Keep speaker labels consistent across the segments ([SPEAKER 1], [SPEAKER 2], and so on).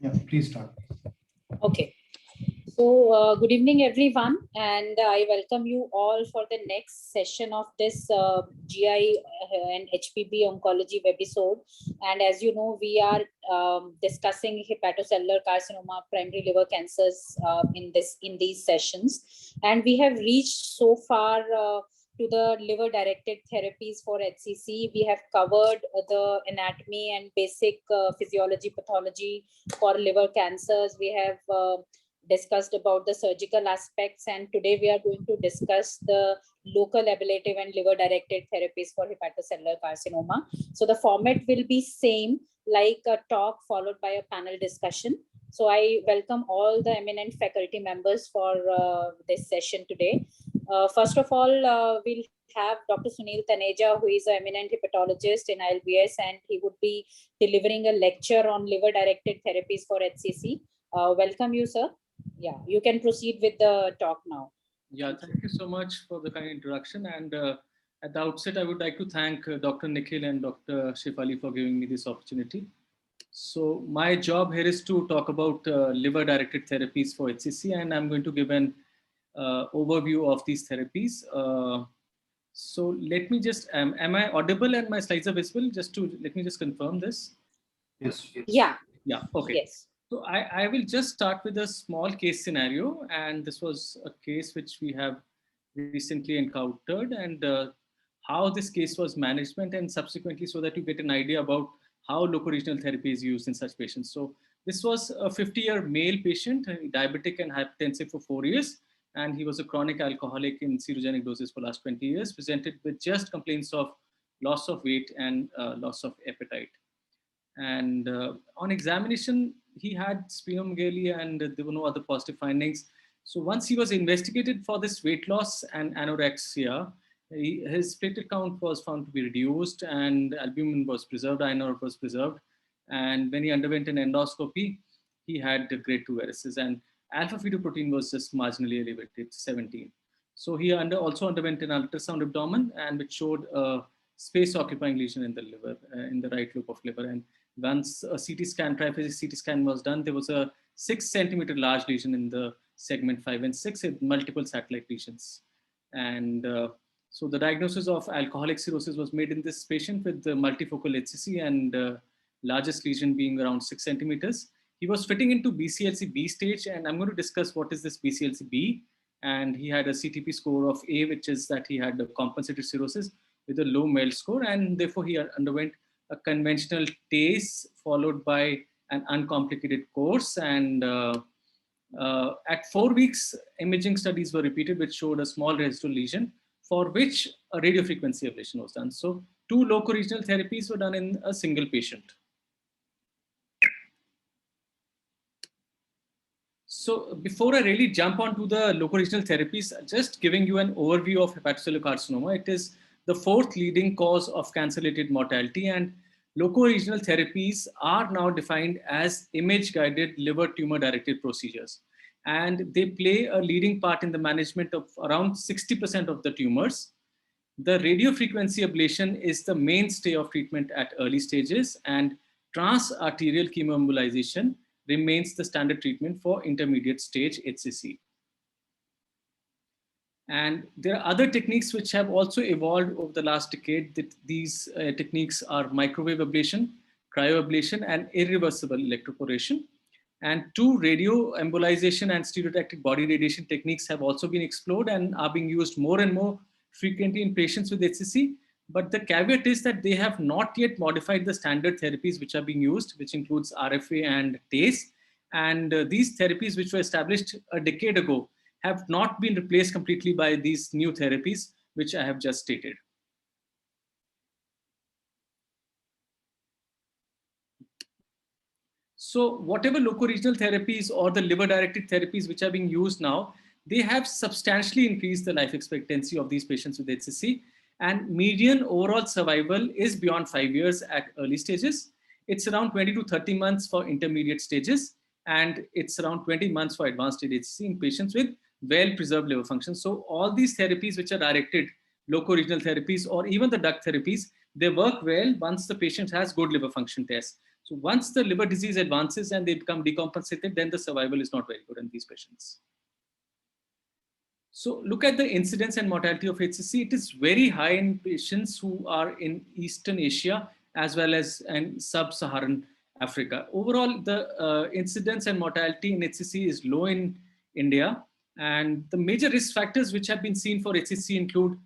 [SPEAKER 1] Yeah, please start.
[SPEAKER 2] Okay. So, good evening, everyone, and I welcome you all for the next session of this GI and HPB oncology webisode. And as you know, we are discussing hepatocellular carcinoma, primary liver cancers in these sessions, and we have reached so far. To the liver-directed therapies for HCC, we have covered the anatomy and basic physiology, pathology for liver cancers. We have discussed about the surgical aspects, and today we are going to discuss the local ablative and liver-directed therapies for hepatocellular carcinoma. So the format will be same, like a talk followed by a panel discussion. So I welcome all the eminent faculty members for this session today. First of all, we'll have Dr. Sunil Taneja, who is an eminent hepatologist in ILBS, and he would be delivering a lecture on liver-directed therapies for HCC. Welcome you, sir. Yeah, you can proceed with the talk now.
[SPEAKER 3] Yeah, thank you so much for the kind introduction. And at the outset, I would like to thank Dr. Nikhil and Dr. Shefali for giving me this opportunity. So my job here is to talk about liver-directed therapies for HCC, and I'm going to give an overview of these therapies. So let me just, am I audible and my slides are visible? Let me just confirm this.
[SPEAKER 1] Yes.
[SPEAKER 2] Yeah.
[SPEAKER 3] Yeah, okay.
[SPEAKER 2] Yes.
[SPEAKER 3] So I will just start with a small case scenario, and this was a case which we have recently encountered, and how this case was management, and subsequently so that you get an idea about how local regional therapy is used in such patients. So this was a 50-year male patient, diabetic and hypertensive for 4 years, and he was a chronic alcoholic in serogenic doses for last 20 years, presented with just complaints of loss of weight and loss of appetite. And on examination, he had splenomegaly and there were no other positive findings. So once he was investigated for this weight loss and anorexia, his platelet count was found to be reduced and albumin was preserved, INR was preserved. And when he underwent an endoscopy, he had grade 2 varices, and alpha-fetoprotein was just marginally elevated, 17. So he also underwent an ultrasound abdomen, and which showed a space-occupying lesion in the liver, in the right lobe of liver. And once a CT scan, triphasic CT scan was done, there was a 6 centimeter large lesion in the segment 5 and 6 with multiple satellite lesions. And so the diagnosis of alcoholic cirrhosis was made in this patient with the multifocal HCC, and largest lesion being around 6 centimeters. He was fitting into BCLC-B stage, and I'm going to discuss what is this BCLC-B. And he had a CTP score of A, which is that he had a compensated cirrhosis with a low MELD score, and therefore he underwent a conventional TACE followed by an uncomplicated course. And at 4 weeks, imaging studies were repeated, which showed a small residual lesion for which a radiofrequency ablation was done. So 2 local regional therapies were done in a single patient. So before I really jump onto the local regional therapies, just giving you an overview of hepatocellular carcinoma. It is the 4th leading cause of cancer-related mortality, and local regional therapies are now defined as image-guided liver tumor-directed procedures. And they play a leading part in the management of around 60% of the tumors. The radiofrequency ablation is the mainstay of treatment at early stages, and transarterial chemoembolization remains the standard treatment for intermediate stage HCC. And there are other techniques which have also evolved over the last decade. That these techniques are microwave ablation, cryoablation, and irreversible electroporation. And 2 radioembolization and stereotactic body radiation techniques have also been explored and are being used more and more frequently in patients with HCC. But the caveat is that they have not yet modified the standard therapies which are being used, which includes RFA and TACE. And these therapies, which were established a decade ago, have not been replaced completely by these new therapies, which I have just stated. So whatever local regional therapies or the liver-directed therapies which are being used now, they have substantially increased the life expectancy of these patients with HCC. And median overall survival is beyond 5 years at early stages. It's around 20 to 30 months for intermediate stages, and it's around 20 months for advanced stage HCC in patients with well-preserved liver function. So all these therapies which are directed, local regional therapies or even the duct therapies, they work well once the patient has good liver function tests. So once the liver disease advances and they become decompensated, then the survival is not very good in these patients. So look at the incidence and mortality of HCC. It is very high in patients who are in Eastern Asia as well as in Sub-Saharan Africa. Overall, the incidence and mortality in HCC is low in India. And the major risk factors which have been seen for HCC include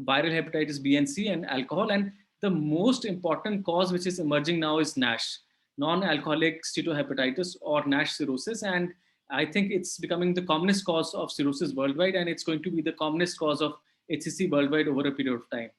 [SPEAKER 3] viral hepatitis B and C and alcohol. And the most important cause which is emerging now is NASH, non-alcoholic steatohepatitis or NASH cirrhosis. And I think it's becoming the commonest cause of cirrhosis worldwide, and it's going to be the commonest cause of HCC worldwide over a period of time.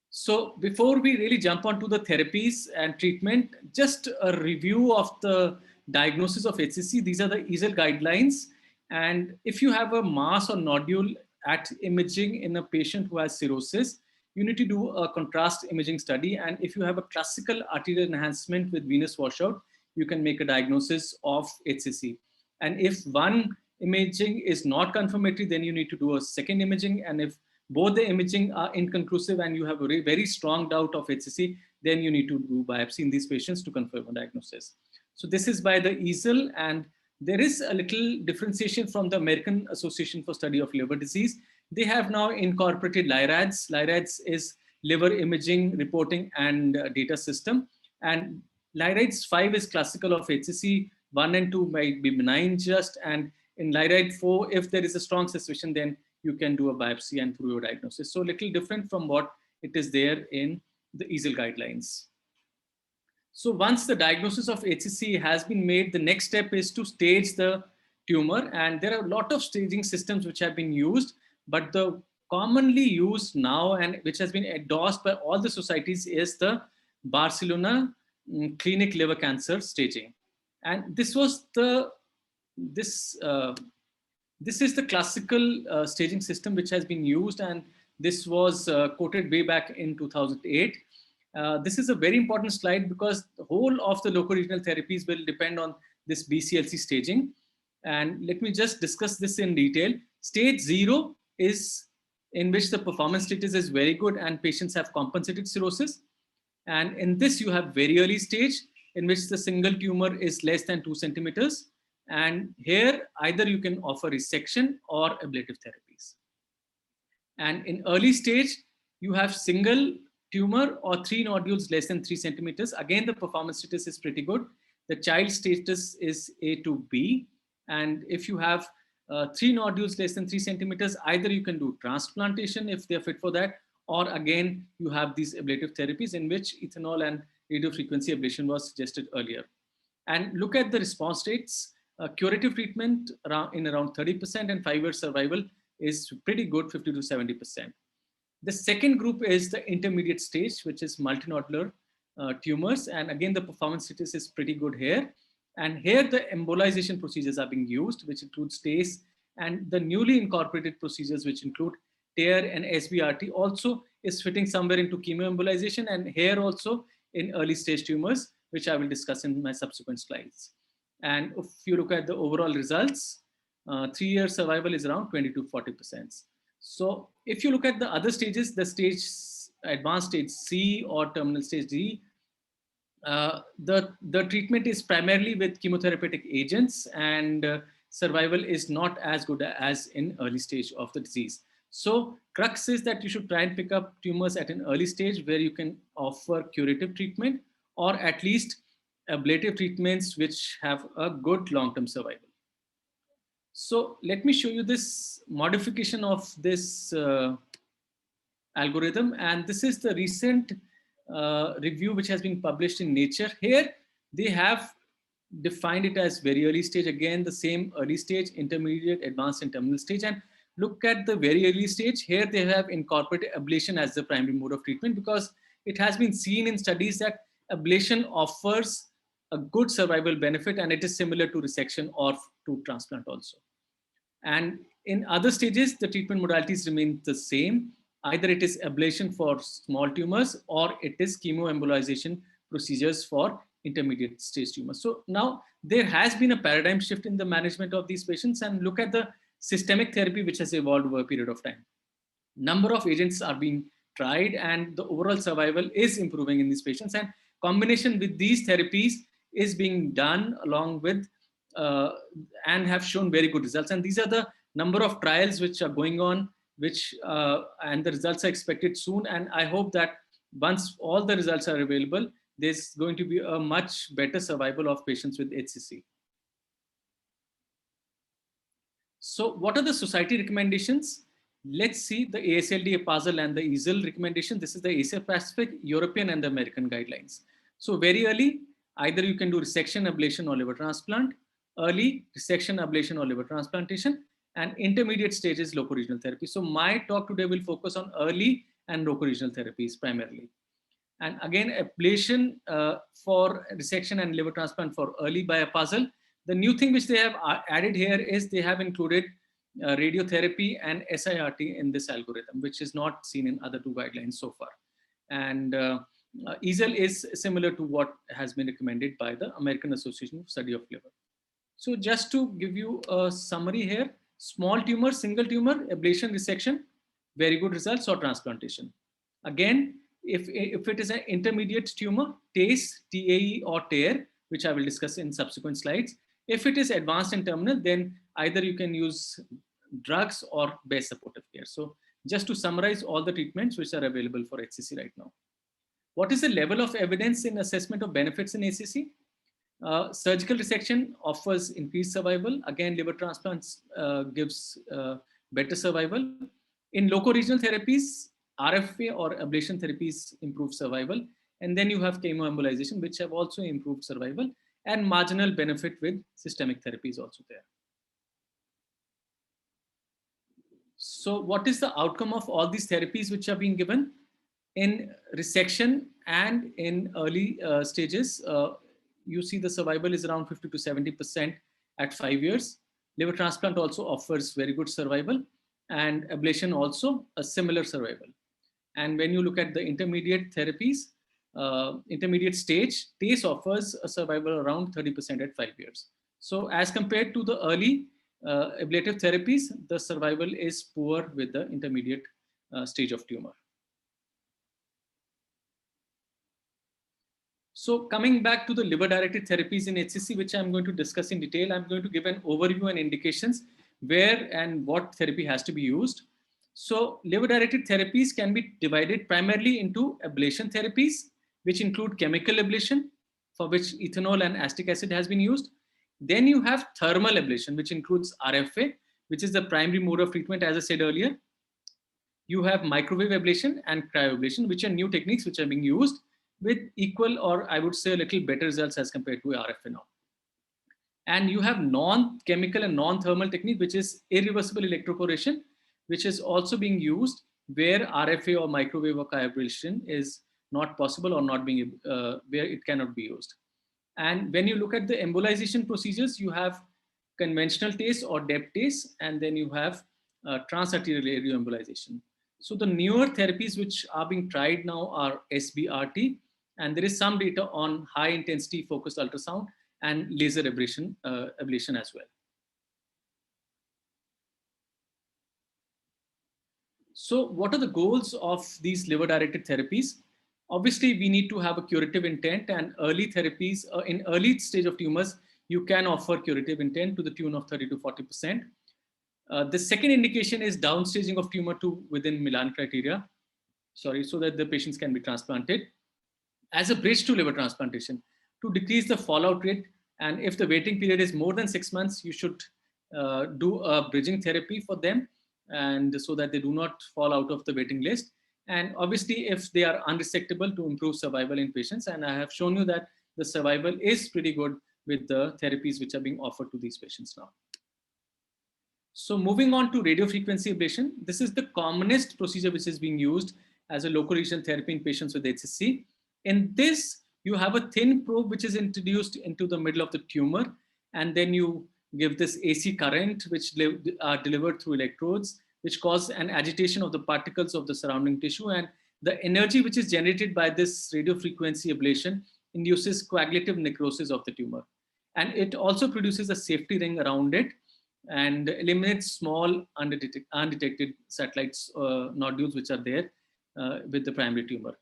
[SPEAKER 3] So before we really jump onto the therapies and treatment, just a review of the diagnosis of HCC. These are the EASL guidelines. And if you have a mass or nodule at imaging in a patient who has cirrhosis, you need to do a contrast imaging study. And if you have a classical arterial enhancement with venous washout, you can make a diagnosis of HCC. And if one imaging is not confirmatory, then you need to do a second imaging. And if both the imaging are inconclusive and you have a very strong doubt of HCC, then you need to do biopsy in these patients to confirm a diagnosis. So this is by the EASL, and there is a little differentiation from the American Association for Study of Liver Disease. They have now incorporated LIRADS. LIRADS is liver imaging, reporting, and data system. And LIRADS 5 is classical of HCC, 1 and 2 might be benign just, and in LIRAD 4, if there is a strong suspicion, then you can do a biopsy and through your diagnosis. So a little different from what it is there in the EASL guidelines. So once the diagnosis of HCC has been made, the next step is to stage the tumor. And there are a lot of staging systems which have been used, but the commonly used now and which has been endorsed by all the societies is the Barcelona Clinic Liver Cancer Staging. And this was the, this is the classical staging system which has been used, and this was quoted way back in 2008. This is a very important slide because the whole of the local regional therapies will depend on this BCLC staging. And let me just discuss this in detail. Stage 0 is in which the performance status is very good and patients have compensated cirrhosis. And in this, you have very early stage in which the single tumor is less than 2 centimeters. And here, either you can offer resection or ablative therapies. And in early stage, you have single tumor or 3 nodules less than 3 centimeters. Again, the performance status is pretty good. The child status is A to B. And if you have 3 nodules less than 3 centimeters, either you can do transplantation if they're fit for that, or again, you have these ablative therapies in which ethanol and radiofrequency ablation was suggested earlier. And look at the response rates. Curative treatment in around 30% and 5-year survival is pretty good, 50 to 70%. The second group is the intermediate stage, which is multinodular tumors. And again, the performance status is pretty good here. And here the embolization procedures are being used, which includes TACE, and the newly incorporated procedures, which include TARE and SBRT, also is fitting somewhere into chemoembolization, and here also in early stage tumors, which I will discuss in my subsequent slides. And if you look at the overall results, 3-year survival is around 20 to 40%. So if you look at the other stages, the stage advanced stage C or terminal stage D, the treatment is primarily with chemotherapeutic agents, and survival is not as good as in early stage of the disease. So crux is that you should try and pick up tumors at an early stage where you can offer curative treatment or at least ablative treatments which have a good long-term survival. So let me show you this modification of this algorithm. And this is the recent review which has been published in Nature. Here, they have defined it as very early stage. Again, the same early stage, intermediate, advanced, and terminal stage. And look at the very early stage. Here, they have incorporated ablation as the primary mode of treatment because it has been seen in studies that ablation offers a good survival benefit, and it is similar to resection or to transplant also. And in other stages, the treatment modalities remain the same. Either it is ablation for small tumors or it is chemoembolization procedures for intermediate stage tumors. So now there has been a paradigm shift in the management of these patients, and look at the systemic therapy which has evolved over a period of time. Number of agents are being tried and the overall survival is improving in these patients. And combination with these therapies is being done along with and have shown very good results. And these are the number of trials which are going on, which and the results are expected soon. And I hope that once all the results are available, there's going to be a much better survival of patients with HCC. So what are the society recommendations? Let's see the AASLD, APASL, and the EASL recommendation. This is the Asia Pacific, European, and the American guidelines. So very early, either you can do resection, ablation, or liver transplant. Early, resection, ablation, or liver transplantation. And intermediate stages, locoregional therapy. So my talk today will focus on early and locoregional therapies primarily. And again, ablation for resection and liver transplant for early by APASL. The new thing which they have added here is they have included radiotherapy and SIRT in this algorithm, which is not seen in other two guidelines so far. And EASL is similar to what has been recommended by the American Association of Study of Liver. So just to give you a summary here, small tumor, single tumor, ablation, resection, very good results, or transplantation. Again, if it is an intermediate tumor, TACE, TAE, or TARE, which I will discuss in subsequent slides. If it is advanced and terminal, then either you can use drugs or best supportive care. So just to summarize all the treatments which are available for HCC right now. What is the level of evidence in assessment of benefits in HCC? Surgical resection offers increased survival. Again, liver transplants gives better survival. In locoregional therapies, RFA or ablation therapies improve survival. And then you have chemoembolization, which have also improved survival, and marginal benefit with systemic therapy is also there. So what is the outcome of all these therapies which are being given? In resection and in early stages, you see the survival is around 50 to 70% at 5 years. Liver transplant also offers very good survival, and ablation also a similar survival. And when you look at the intermediate therapies, intermediate stage, TACE offers a survival around 30% at 5 years. So as compared to the early ablative therapies, the survival is poor with the intermediate stage of tumor. So coming back to the liver-directed therapies in HCC, which I'm going to discuss in detail, I'm going to give an overview and indications where and what therapy has to be used. So liver-directed therapies can be divided primarily into ablation therapies, which include chemical ablation, for which ethanol and acetic acid has been used. Then you have thermal ablation, which includes RFA, which is the primary mode of treatment, as I said earlier. You have microwave ablation and cryoablation, which are new techniques which are being used with equal, or I would say a little better results as compared to RFA now. And you have non-chemical and non-thermal technique, which is irreversible electroporation, which is also being used where RFA or microwave or cryoablation is not possible or not being, where it cannot be used. And when you look at the embolization procedures, you have conventional TACE or DEB TACE, and then you have transarterial radioembolization. So the newer therapies which are being tried now are SBRT, and there is some data on high intensity focused ultrasound and laser ablation, as well. So what are the goals of these liver-directed therapies? Obviously, we need to have a curative intent, and early therapies in early stage of tumors, you can offer curative intent to the tune of 30 to 40%. The second indication is downstaging of tumor to within Milan criteria, so that the patients can be transplanted as a bridge to liver transplantation to decrease the fallout rate. And if the waiting period is more than 6 months, you should do a bridging therapy for them, and so that they do not fall out of the waiting list. And obviously, if they are unresectable, to improve survival in patients. And I have shown you that the survival is pretty good with the therapies which are being offered to these patients now. So moving on to radiofrequency ablation, this is the commonest procedure which is being used as a locoregional therapy in patients with HCC. In this, you have a thin probe which is introduced into the middle of the tumor, and then you give this AC current which are delivered through electrodes, which cause an agitation of the particles of the surrounding tissue, and the energy which is generated by this radiofrequency ablation induces coagulative necrosis of the tumor. And it also produces a safety ring around it and eliminates small undetected satellites, nodules which are there with the primary tumor.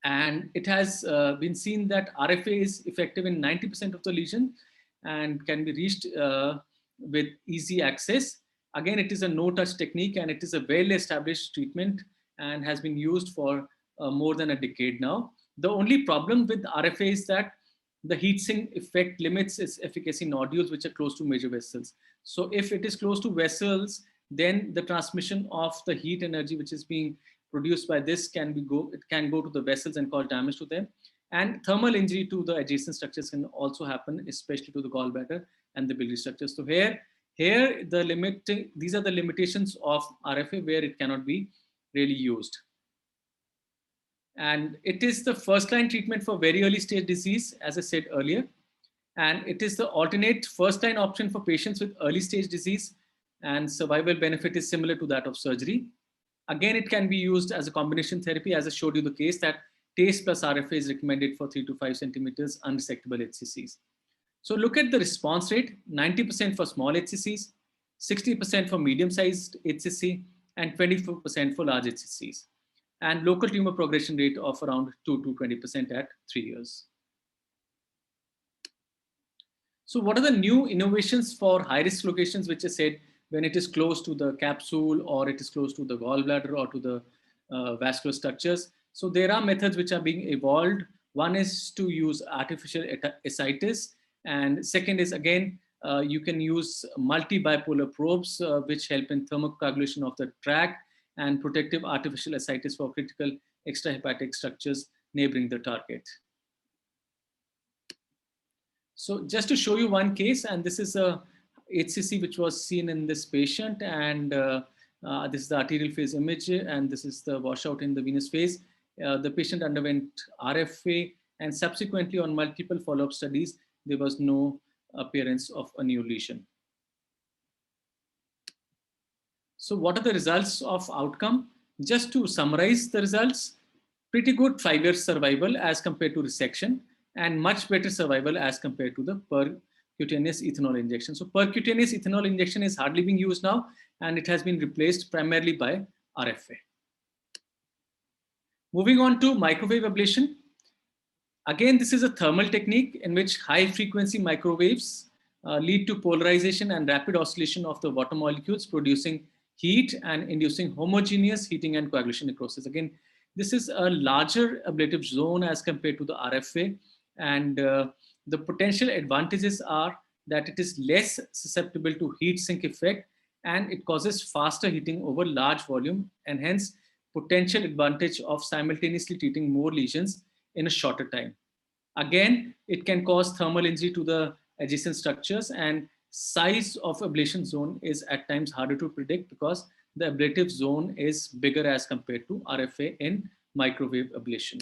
[SPEAKER 3] And it has been seen that RFA is effective in 90% of the lesion and can be reached with easy access. Again, it is a no-touch technique and it is a well-established treatment and has been used for more than a decade now. The only problem with RFA is that the heat sink effect limits its efficacy in nodules which are close to major vessels. So if it is close to vessels, then the transmission of the heat energy which is being produced by this it can go to the vessels and cause damage to them. And thermal injury to the adjacent structures can also happen, especially to the gallbladder and the biliary structures. So here these are the limitations of RFA where it cannot be really used. And it is the first line treatment for very early stage disease, as I said earlier. And it is the alternate first line option for patients with early stage disease, and survival benefit is similar to that of surgery. Again, it can be used as a combination therapy, as I showed you the case that TACE plus RFA is recommended for 3 to 5 centimeters unresectable HCCs. So look at the response rate, 90% for small HCCs, 60% for medium-sized HCC, and 24% for large HCCs. And local tumor progression rate of around 2 to 20% at 3 years. So what are the new innovations for high-risk locations, which I said when it is close to the capsule or it is close to the gallbladder or to the vascular structures? So there are methods which are being evolved. One is to use artificial ascites, and second is again, you can use multi-bipolar probes which help in thermocoagulation of the tract, and protective artificial ascites for critical extrahepatic structures neighboring the target. So just to show you one case, and this is a HCC which was seen in this patient, and this is the arterial phase image, and this is the washout in the venous phase. The patient underwent RFA, and subsequently on multiple follow-up studies, there was no appearance of a new lesion. So what are the results of outcome? Just to summarize the results, pretty good 5-year survival as compared to resection, and much better survival as compared to the percutaneous ethanol injection. So percutaneous ethanol injection is hardly being used now, and it has been replaced primarily by RFA. Moving on to microwave ablation. Again, this is a thermal technique in which high frequency microwaves lead to polarization and rapid oscillation of the water molecules, producing heat and inducing homogeneous heating and coagulation necrosis. Again, this is a larger ablative zone as compared to the RFA, and the potential advantages are that it is less susceptible to heat sink effect, and it causes faster heating over large volume, and hence potential advantage of simultaneously treating more lesions in a shorter time. Again, it can cause thermal injury to the adjacent structures, and size of ablation zone is at times harder to predict because the ablative zone is bigger as compared to RFA in microwave ablation.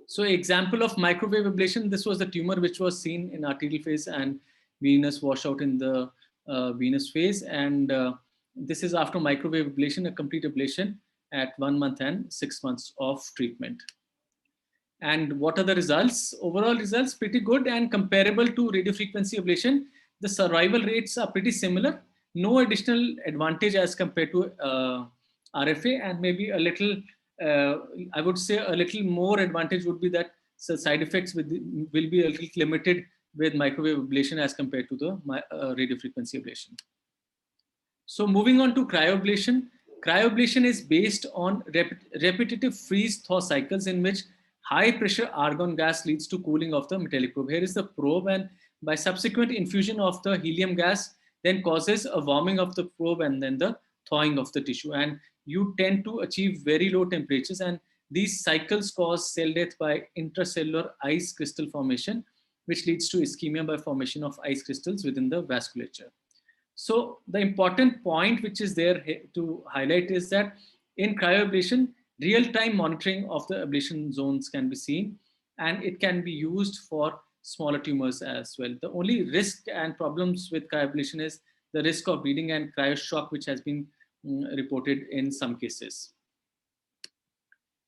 [SPEAKER 3] So example of microwave ablation, this was the tumor which was seen in arterial phase and venous washout in the venous phase. And this is after microwave ablation, a complete ablation at 1 month and 6 months of treatment. And what are the results? Overall results, pretty good and comparable to radiofrequency ablation. The survival rates are pretty similar. No additional advantage as compared to RFA, and maybe a little, I would say a little more advantage would be that side effects will be a little limited with microwave ablation as compared to the radiofrequency ablation. So moving on to cryoablation. Cryoablation is based on repetitive freeze-thaw cycles in which high pressure argon gas leads to cooling of the metallic probe. Here is the probe, and by subsequent infusion of the helium gas then causes a warming of the probe and then the thawing of the tissue. And you tend to achieve very low temperatures, and these cycles cause cell death by intracellular ice crystal formation, which leads to ischemia by formation of ice crystals within the vasculature. So the important point which is there to highlight is that in cryoablation, real-time monitoring of the ablation zones can be seen, and it can be used for smaller tumors as well. The only risk and problems with cryoablation is the risk of bleeding and cryoshock, which has been reported in some cases.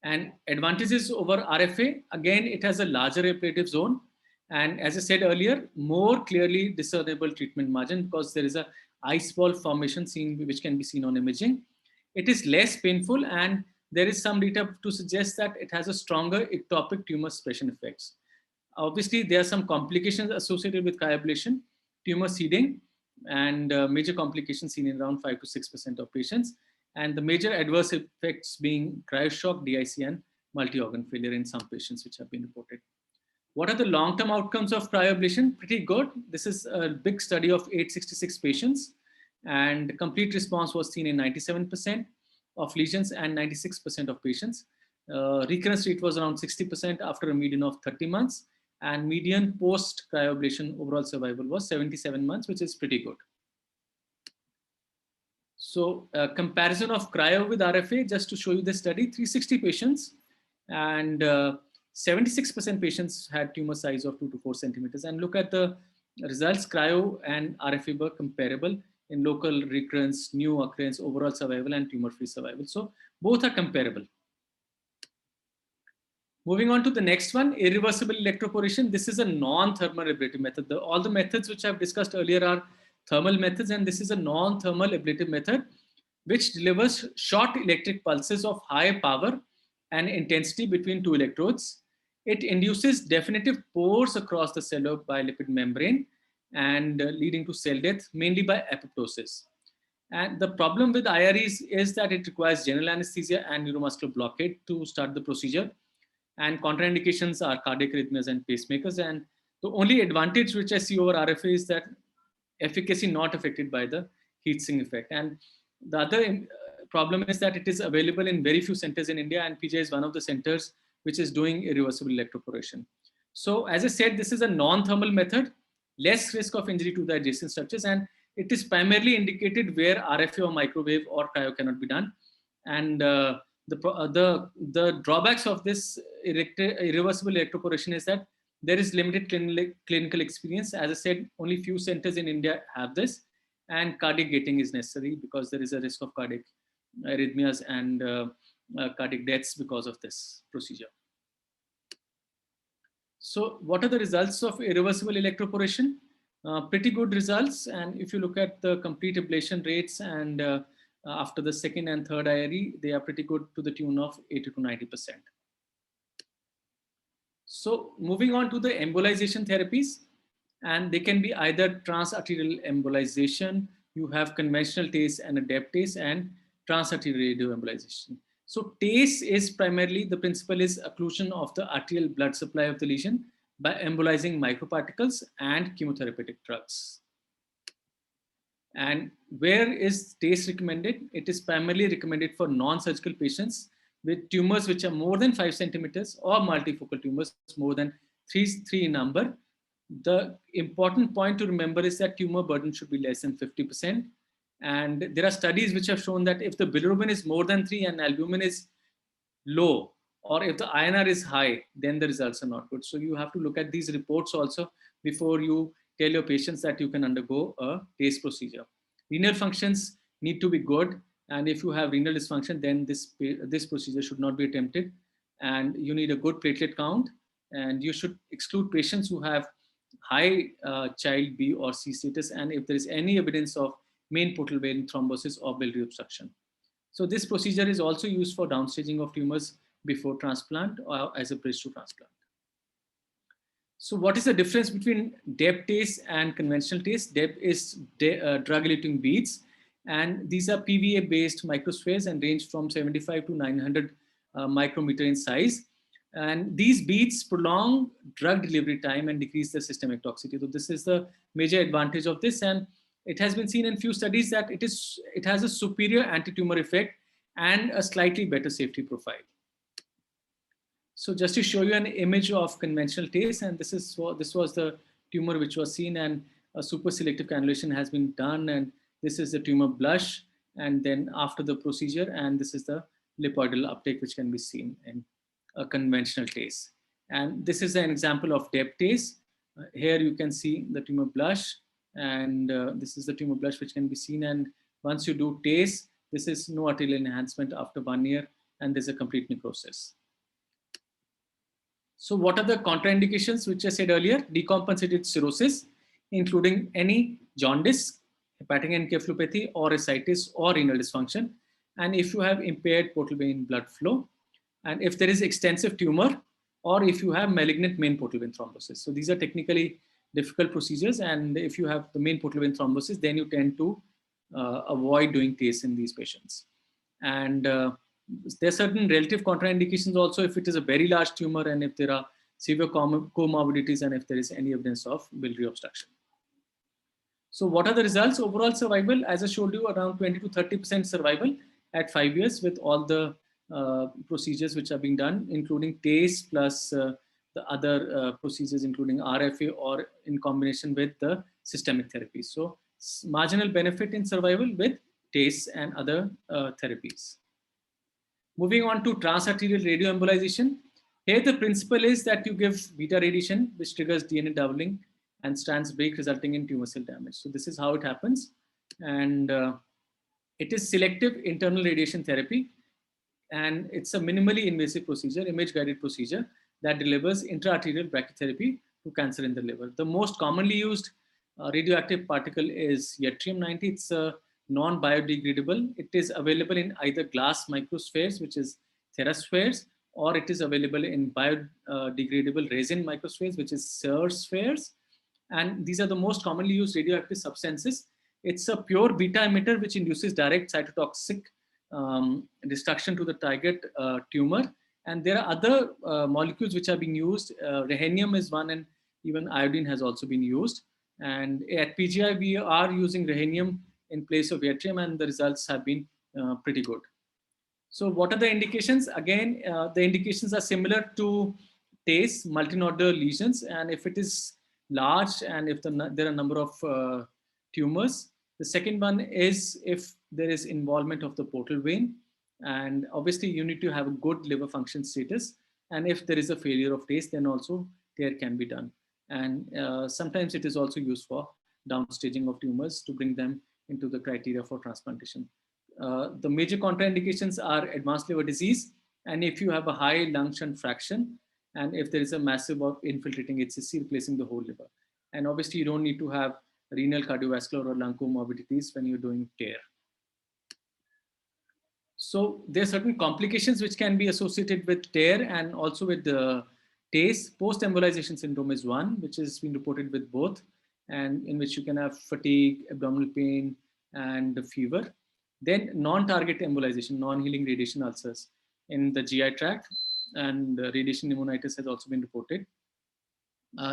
[SPEAKER 3] And advantages over RFA, again, it has a larger ablative zone. And as I said earlier, more clearly discernible treatment margin because there is a ice ball formation which can be seen on imaging. It is less painful, and there is some data to suggest that it has a stronger ectopic tumor suppression effects. Obviously, there are some complications associated with cryoablation, tumor seeding, and major complications seen in around 5 to 6% of patients. And the major adverse effects being cryoshock, DIC, and multi-organ failure in some patients which have been reported. What are the long-term outcomes of cryoablation? Pretty good. This is a big study of 866 patients, and complete response was seen in 97% of lesions and 96% of patients. Recurrence rate was around 60% after a median of 30 months, and median post cryoablation overall survival was 77 months, which is pretty good. So comparison of cryo with RFA, just to show you the study, 360 patients, and 76% patients had tumor size of 2 to 4 centimeters. And look at the results, cryo and RFA were comparable in local recurrence, new occurrence, overall survival, and tumor-free survival. So both are comparable. Moving on to the next one, irreversible electroporation. This is a non-thermal ablative method. All the methods which I've discussed earlier are thermal methods, and this is a non-thermal ablative method which delivers short electric pulses of high power and intensity between two electrodes. It induces definitive pores across the cellular bilipid membrane and leading to cell death, mainly by apoptosis. And the problem with IREs is that it requires general anesthesia and neuromuscular blockade to start the procedure. And contraindications are cardiac arrhythmias and pacemakers. And the only advantage which I see over RFA is that efficacy not affected by the heat sink effect. And the other problem is that it is available in very few centers in India, and PJ is one of the centers which is doing irreversible electroporation. So as I said, this is a non-thermal method, less risk of injury to the adjacent structures, and it is primarily indicated where RFA or microwave or cryo cannot be done. And the drawbacks of this irreversible electroporation is that there is limited clinical experience. As I said, only few centers in India have this, and cardiac gating is necessary because there is a risk of cardiac arrhythmias and cardiac deaths because of this procedure. So what are the results of irreversible electroporation? Pretty good results. And if you look at the complete ablation rates and after the second and third IRE, they are pretty good to the tune of 80 to 90%. So moving on to the embolization therapies, and they can be either transarterial embolization, you have conventional TACE and a DEB TACE, and transarterial radioembolization. So TACE is primarily, the principle is occlusion of the arterial blood supply of the lesion by embolizing microparticles and chemotherapeutic drugs. And where is TACE recommended? It is primarily recommended for non-surgical patients with tumors which are more than 5 centimeters or multifocal tumors more than 3 in number. The important point to remember is that tumor burden should be less than 50%. And there are studies which have shown that if the bilirubin is more than 3 and albumin is low, or if the INR is high, then the results are not good. So you have to look at these reports also before you tell your patients that you can undergo a TACE procedure. Renal functions need to be good. And if you have renal dysfunction, then this procedure should not be attempted. And you need a good platelet count. And you should exclude patients who have high child B or C status, and if there is any evidence of main portal vein thrombosis or biliary obstruction. So this procedure is also used for downstaging of tumors before transplant or as a bridge to transplant. So what is the difference between DEB TACE and conventional TACE? DEB is drug-eluting beads, and these are PVA based microspheres and range from 75 to 900 micrometer in size. And these beads prolong drug delivery time and decrease the systemic toxicity. So this is the major advantage of this. And it has been seen in few studies that it has a superior anti-tumor effect and a slightly better safety profile. So just to show you an image of conventional TACE, and this was the tumor which was seen, and a super selective cannulation has been done. And this is the tumor blush, and then after the procedure, and this is the lipoidal uptake which can be seen in a conventional TACE. And this is an example of DEB TACE. Here you can see the tumor blush, and this is the tumor blush which can be seen. And once you do TACE, this is no arterial enhancement after 1 year, and there's a complete necrosis. So what are the contraindications which I said earlier? Decompensated cirrhosis, including any jaundice, hepatic encephalopathy, or ascites, or renal dysfunction. and if you have impaired portal vein blood flow, and if there is extensive tumor, or if you have malignant main portal vein thrombosis. So these are technically difficult procedures, and if you have the main portal vein thrombosis, then you tend to avoid doing TACE in these patients. And there are certain relative contraindications also if it is a very large tumor, and if there are severe comorbidities, and if there is any evidence of biliary obstruction. So what are the results? Overall survival, as I showed you, around 20 to 30% survival at 5 years with all the procedures which are being done, including TACE plus the other procedures, including RFA, or in combination with the systemic therapies. So marginal benefit in survival with TACE and other therapies. Moving on to transarterial radioembolization. Here the principle is that you give beta radiation, which triggers DNA doubling and strands break, resulting in tumor cell damage. So this is how it happens. And it is selective internal radiation therapy. And it's a minimally invasive procedure, image-guided procedure that delivers intraarterial brachytherapy to cancer in the liver. The most commonly used radioactive particle is yttrium-90. It's non-biodegradable. It is available in either glass microspheres, which is TheraSpheres, or it is available in biodegradable resin microspheres, which is SIR spheres. And these are the most commonly used radioactive substances. It's a pure beta emitter, which induces direct cytotoxic destruction to the target tumor. And there are other molecules which are being used. Rhenium is one, and even iodine has also been used. And at PGI, we are using rhenium in place of yttrium, and the results have been pretty good. So what are the indications? Again, the indications are similar to TACE, multinodular lesions. And if it is large, and if there are a number of tumors. The second one is if there is involvement of the portal vein. And obviously you need to have a good liver function status. And if there is a failure of TACE, then also TARE can be done. And sometimes it is also used for downstaging of tumors to bring them into the criteria for transplantation. The major contraindications are advanced liver disease, and if you have a high lung shunt fraction, and if there is a massive of infiltrating HCC replacing the whole liver. And obviously you don't need to have renal, cardiovascular, or lung comorbidities when you're doing TARE. So there are certain complications which can be associated with TARE and also with the TACE. Post-embolization syndrome is one, which has been reported with both, and in which you can have fatigue, abdominal pain, and fever. Then non-target embolization, non-healing radiation ulcers in the GI tract, and radiation pneumonitis has also been reported.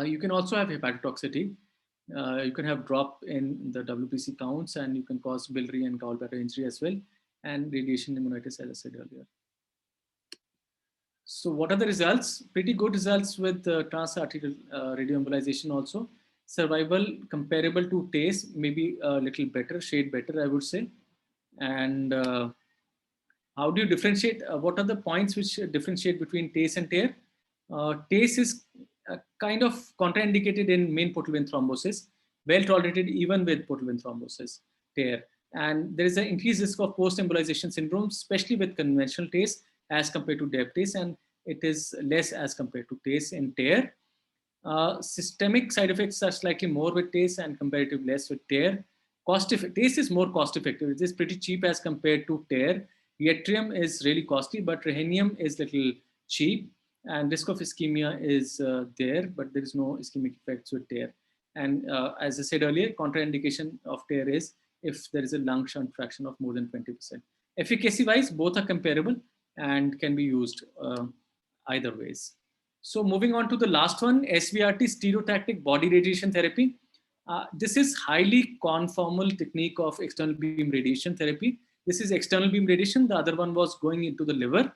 [SPEAKER 3] You can also have hepatotoxicity. You can have drop in the WBC counts, and you can cause biliary and gallbladder injury as well, and radiation pneumonitis, as I said earlier. So what are the results? Pretty good results with transarterial radioembolization also. Survival comparable to TACE, maybe a little better, shade better, I would say. And how do you differentiate? What are the points which differentiate between TACE and TARE? TACE is kind of contraindicated in main portal vein thrombosis, well tolerated even with portal vein thrombosis, TARE. And there is an increased risk of post-embolization syndrome, especially with conventional TACE as compared to DEB TACE, and it is less as compared to TACE in TARE. Systemic side effects are slightly more with TACE and comparatively less with TARE. TACE is more cost effective. It is pretty cheap as compared to TARE. Yttrium is really costly, but rhenium is little cheap, and risk of ischemia is there, but there is no ischemic effects with TARE. And as I said earlier, contraindication of TARE is if there is a lung shunt fraction of more than 20%. Efficacy wise, both are comparable and can be used either ways. So moving on to the last one, SBRT, stereotactic body radiation therapy. This is highly conformal technique of external beam radiation therapy. This is external beam radiation. The other one was going into the liver,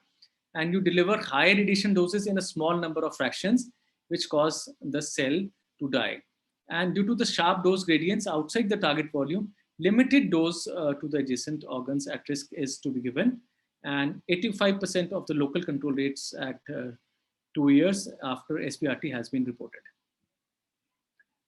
[SPEAKER 3] and you deliver high radiation doses in a small number of fractions, which cause the cell to die. And due to the sharp dose gradients outside the target volume, limited dose to the adjacent organs at risk is to be given. And 85% of the local control rates at 2 years after SBRT has been reported.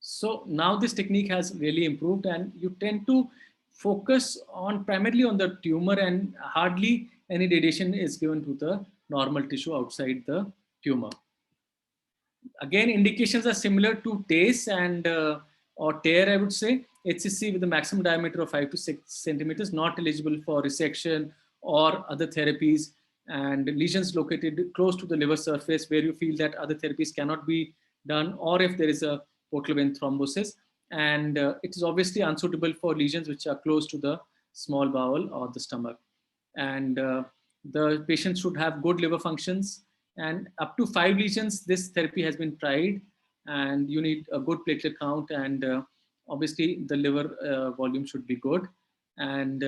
[SPEAKER 3] So now this technique has really improved, and you tend to focus on primarily on the tumor, and hardly any radiation is given to the normal tissue outside the tumor. Again, indications are similar to TACE and or TARE, I would say. HCC with a maximum diameter of 5 to 6 centimeters, not eligible for resection or other therapies, and lesions located close to the liver surface where you feel that other therapies cannot be done, or if there is a portal vein thrombosis. And it is obviously unsuitable for lesions which are close to the small bowel or the stomach. And the patient should have good liver functions, and up to 5 lesions, this therapy has been tried, and you need a good platelet count, and obviously the liver volume should be good. And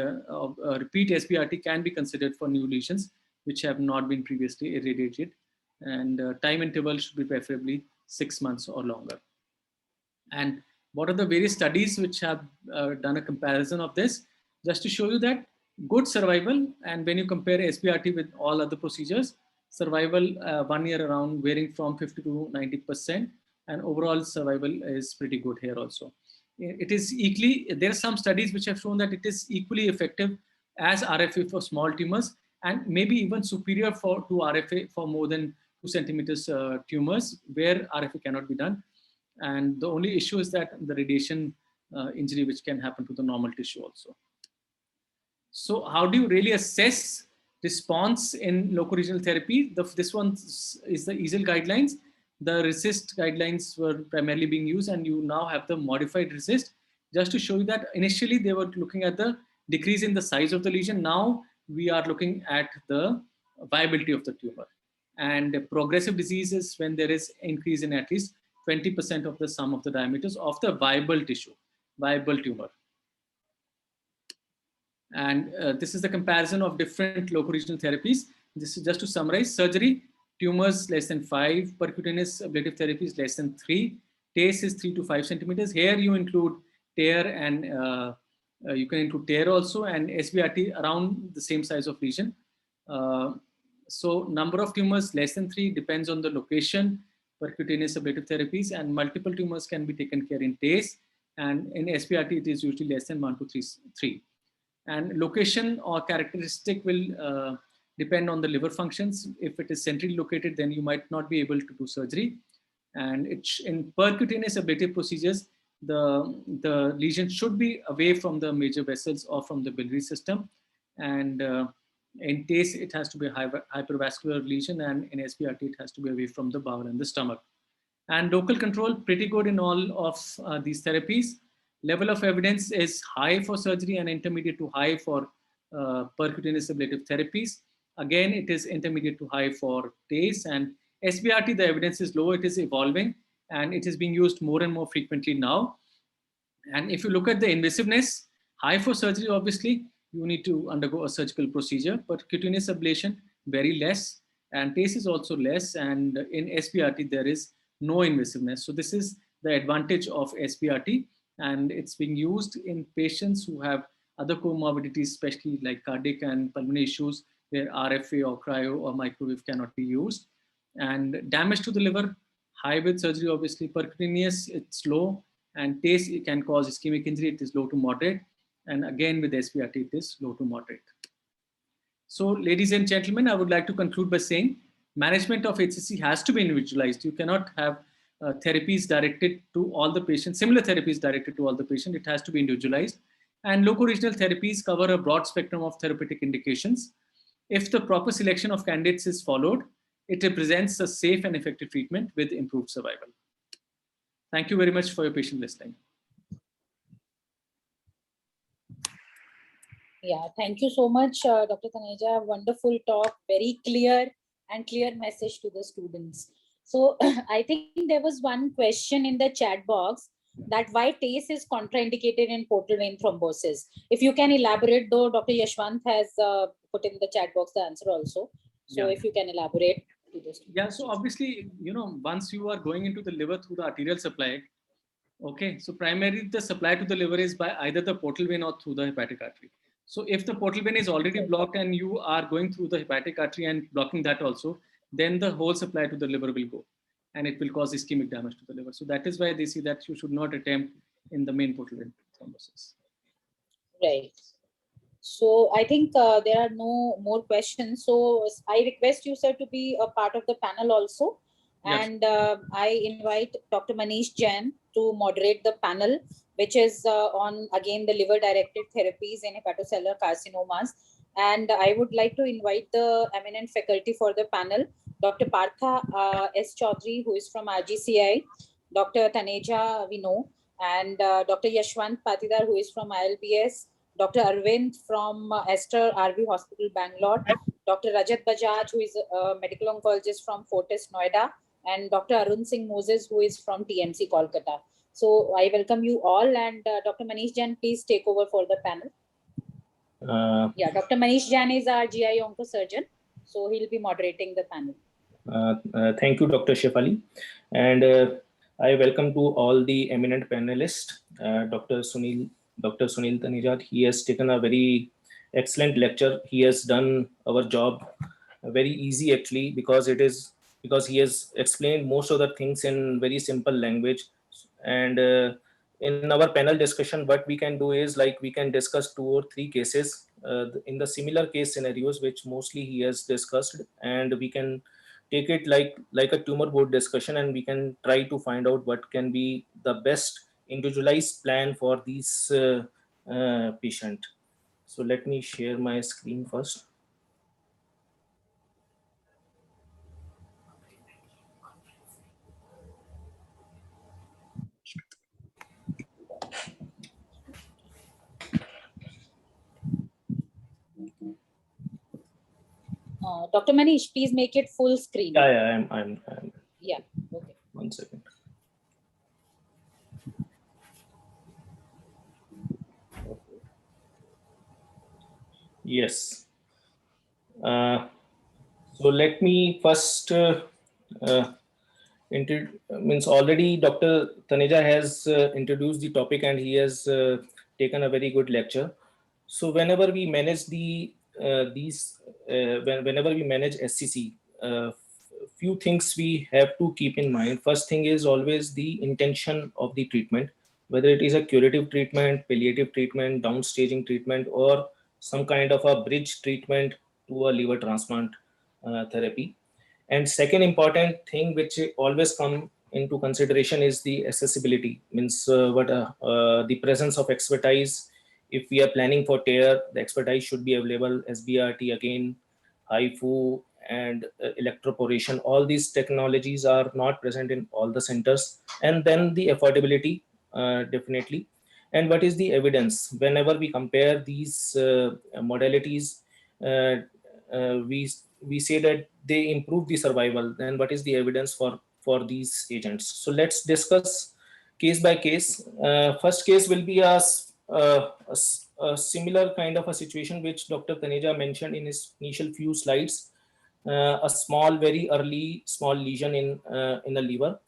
[SPEAKER 3] repeat SBRT can be considered for new lesions which have not been previously irradiated, and time interval should be preferably 6 months or longer. And what are the various studies which have done a comparison of this? Just to show you that good survival, and when you compare SBRT with all other procedures, survival 1 year around varying from 50 to 90%, and overall survival is pretty good here also. It is equally, there are some studies which have shown that it is equally effective as RFA for small tumors, and maybe even superior to RFA for more than 2 centimeters tumors where RFA cannot be done. And the only issue is that the radiation injury which can happen to the normal tissue also. So how do you really assess response in local regional therapy? This one is the EASL guidelines. The RECIST guidelines were primarily being used, and you now have the modified RECIST. Just to show you that initially they were looking at the decrease in the size of the lesion. Now we are looking at the viability of the tumor. And progressive disease is when there is increase in at least 20% of the sum of the diameters of the viable tissue, viable tumor. And this is the comparison of different local regional therapies. This is just to summarize: surgery, tumors less than 5, percutaneous ablative therapies less than 3, TACE is 3 to 5 centimeters. Here you include tear, and you can include tear also, and SBRT around the same size of lesion. So number of tumors less than 3 depends on the location, percutaneous ablative therapies, and multiple tumors can be taken care in TACE, and in SBRT it is usually less than 1 to 3. And location or characteristic will depend on the liver functions. If it is centrally located, then you might not be able to do surgery. And in percutaneous ablative procedures, the lesion should be away from the major vessels or from the biliary system. And in TACE, it has to be a hypervascular lesion, and in SBRT, it has to be away from the bowel and the stomach. And local control, pretty good in all of these therapies. Level of evidence is high for surgery and intermediate to high for percutaneous ablative therapies. Again, it is intermediate to high for TACE, and SBRT, the evidence is low. It is evolving, and it is being used more and more frequently now. And if you look at the invasiveness, high for surgery, obviously, you need to undergo a surgical procedure, but cutaneous ablation, very less, and TACE is also less, and in SBRT, there is no invasiveness. So this is the advantage of SBRT, and it's being used in patients who have other comorbidities, especially like cardiac and pulmonary issues, where RFA or cryo or microwave cannot be used. And damage to the liver, high with surgery, obviously. Percutaneous, it's low, and TACE, it can cause ischemic injury, it is low to moderate. And again, with SBRT, it is low to moderate. So, ladies and gentlemen, I would like to conclude by saying management of HCC has to be individualized. You cannot have therapies directed to all the patients, similar therapies directed to all the patients. It has to be individualized. And local regional therapies cover a broad spectrum of therapeutic indications. If the proper selection of candidates is followed, it represents a safe and effective treatment with improved survival. Thank you very much for your patient listening.
[SPEAKER 2] Yeah, thank you so much, Dr. Taneja. Wonderful talk, very clear message to the students. So I think there was one question in the chat box that why TACE is contraindicated in portal vein thrombosis. If you can elaborate, though Dr. Yashwant has put in the chat box the answer also. So if you can elaborate.
[SPEAKER 3] Yeah, so obviously, once you are going into the liver through the arterial supply, okay, so primarily the supply to the liver is by either the portal vein or through the hepatic artery. So if the portal vein is already blocked and you are going through the hepatic artery and blocking that also, then the whole supply to the liver will go, and it will cause ischemic damage to the liver. So that is why they see that you should not attempt in the main portal vein thrombosis.
[SPEAKER 2] Right. So I think there are no more questions. So I request you, sir, to be a part of the panel also. Yes. And I invite Dr. Manish Jain to moderate the panel, which is on, again, the liver-directed therapies in hepatocellular carcinomas. And I would like to invite the eminent faculty for the panel, Dr. Partha S. Chaudhary, who is from RGCI, Dr. Taneja, we know, and Dr. Yashwant Patidar, who is from ILBS, Dr. Arvind from Esther RV Hospital, Bangalore, Dr. Rajat Bajaj, who is a medical oncologist from Fortis, Noida, and Dr. Arun Singh Moses, who is from TMC, Kolkata. So I welcome you all, and Dr. Manish Jain, please take over for the panel. Yeah, Dr. Manish Jain is our GI oncosurgeon, so he'll be moderating the panel.
[SPEAKER 1] Thank you, Dr. Shefali. And I welcome to all the eminent panelists. Dr. Sunil Taneja, he has taken a very excellent lecture. He has done our job very easy actually, because he has explained most of the things in very simple language. And in our panel discussion, what we can do is, like, we can discuss 2 or 3 cases in the similar case scenarios which mostly he has discussed, and we can take it like a tumor board discussion, and we can try to find out what can be the best individualized plan for these patient. So let me share my screen first.
[SPEAKER 2] Dr. Manish, please make it full screen.
[SPEAKER 1] Yeah, I'm
[SPEAKER 2] Yeah, okay.
[SPEAKER 1] 1 second. Yes. So let me first means already Dr. Taneja has introduced the topic, and he has taken a very good lecture. So whenever we manage whenever we manage SCC, few things we have to keep in mind. First thing is always the intention of the treatment, whether it is a curative treatment, palliative treatment, downstaging treatment, or some kind of a bridge treatment to a liver transplant therapy. And second important thing which always come into consideration is the accessibility, means the presence of expertise. If we are planning for TARE, the expertise should be available. SBRT again, HIFU, and electroporation. All these technologies are not present in all the centers. And then the affordability, definitely. And what is the evidence? Whenever we compare these modalities, we say that they improve the survival. Then what is the evidence for these agents? So let's discuss case by case. First case will be a similar kind of a situation which Dr. Taneja mentioned in his initial few slides. A small, very early small lesion in the liver.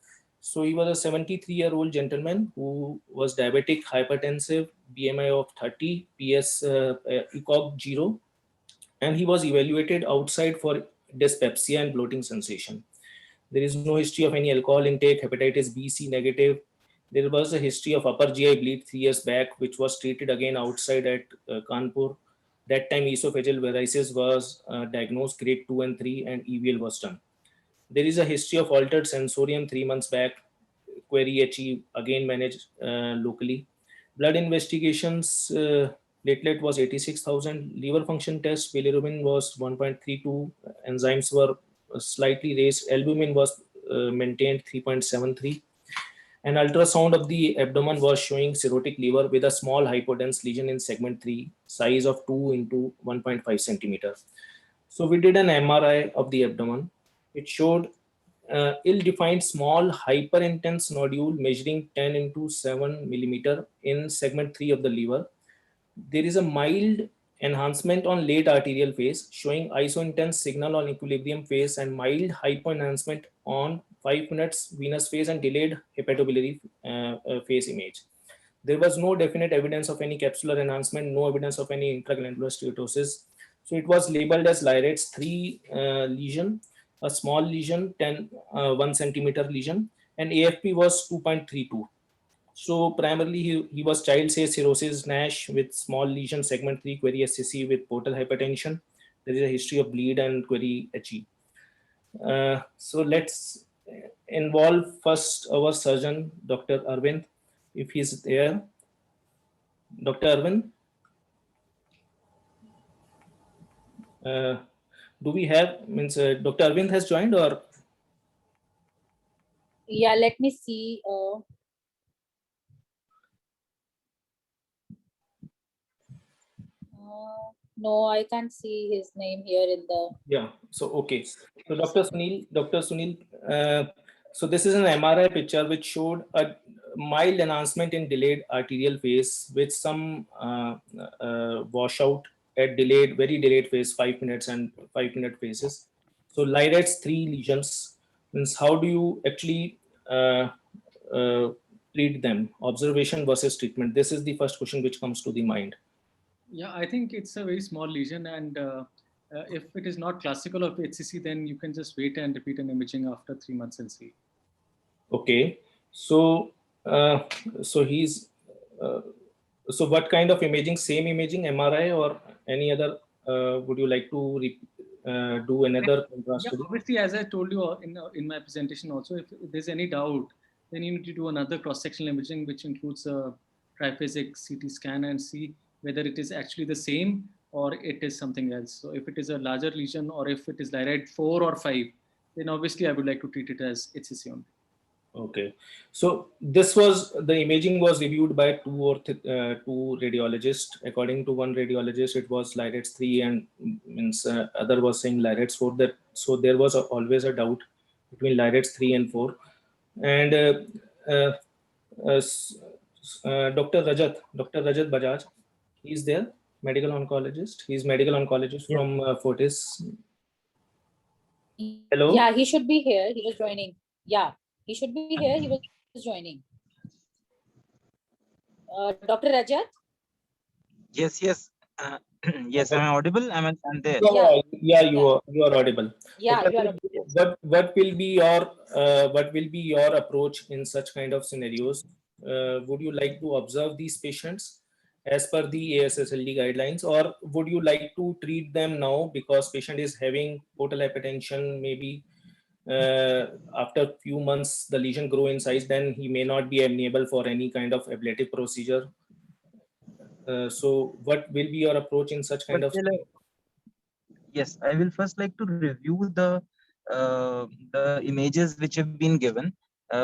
[SPEAKER 1] So he was a 73-year-old gentleman who was diabetic, hypertensive, BMI of 30, PS ECOG 0, and he was evaluated outside for dyspepsia and bloating sensation. There is no history of any alcohol intake, hepatitis B, C negative. There was a history of upper GI bleed 3 years back, which was treated again outside at Kanpur. That time esophageal varices was diagnosed grade 2 and 3, and EVL was done. There is a history of altered sensorium 3 months back, query HE again managed locally. Blood investigations, platelet was 86,000, liver function test, bilirubin was 1.32, enzymes were slightly raised, albumin was maintained 3.73, and ultrasound of the abdomen was showing cirrhotic liver with a small hypodense lesion in segment 3, size of 2 into 1.5 centimeter. So we did an MRI of the abdomen. It showed ill-defined small hyperintense nodule measuring 10 into 7 millimeter in segment 3 of the liver. There is a mild enhancement on late arterial phase, showing isointense signal on equilibrium phase, and mild hypoenhancement on 5 minutes venous phase and delayed hepatobiliary phase image. There was no definite evidence of any capsular enhancement, no evidence of any intraglandular steatosis. So it was labeled as Leyrat's 3 lesion, a small lesion, 1 centimeter lesion, and AFP was 2.32. So primarily he was child say cirrhosis NASH with small lesion segment 3 query SCC with portal hypertension. There is a history of bleed and query HE. So let's involve first our surgeon, Dr. Arvind, if he's there. Dr. Arvind? Do we have, means Dr. Arvind has joined, or?
[SPEAKER 2] Yeah, let me see. No, I can't see his name here in the.
[SPEAKER 1] Yeah. So, okay. So Dr. Sunil, so this is an MRI picture which showed a mild enhancement in delayed arterial phase with some washout at delayed, very delayed phase, 5 minutes and 5 minute phases. So LIRADS 3 lesions, means how do you actually uh, treat them? Observation versus treatment. This is the first question which comes to the mind.
[SPEAKER 3] Yeah, I think it's a very small lesion, and if it is not classical of HCC, then you can just wait and repeat an imaging after 3 months and see.
[SPEAKER 1] Okay, so uh, so he's so what kind of imaging? Same imaging, MRI or any other? Would you like to do another contrast
[SPEAKER 3] Yeah,
[SPEAKER 1] study?
[SPEAKER 3] obviously, as I told you in my presentation also, if there's any doubt, then you need to do another cross-sectional imaging, which includes a triphasic CT scan and see whether it is actually the same or it is something else. So if it is a larger lesion or if it is LIRAD 4 or 5, then obviously I would like to treat it as HCC only.
[SPEAKER 1] Okay, so this was the imaging was reviewed by two radiologists. According to one radiologist, it was LIRADS 3, and means other was saying LIRADS 4. That so there was always a doubt between LIRADS 3 and 4, and uh, Dr. Rajat Bajaj, he's there, medical oncologist. He's medical oncologist
[SPEAKER 4] Yes.
[SPEAKER 1] from Fortis. Hello.
[SPEAKER 2] Yeah, he should be here. He was joining. Yeah, he should be here. He was joining. Dr. Rajat?
[SPEAKER 4] Yes, yes. Yes, am I audible? Am I there?
[SPEAKER 1] Yeah, you are audible.
[SPEAKER 2] Yeah,
[SPEAKER 1] Dr.
[SPEAKER 2] you are.
[SPEAKER 1] Rajat, what will be your approach in such kind of scenarios? Would you like to observe these patients as per the ASSLD guidelines, or would you like to treat them now because patient is having portal hypertension? Maybe after few months the lesion grow in size, then he may not be amenable for any kind of ablative procedure. So what will be your approach in such kind
[SPEAKER 4] But
[SPEAKER 1] of?
[SPEAKER 4] yes, I will first like to review the images which have been given,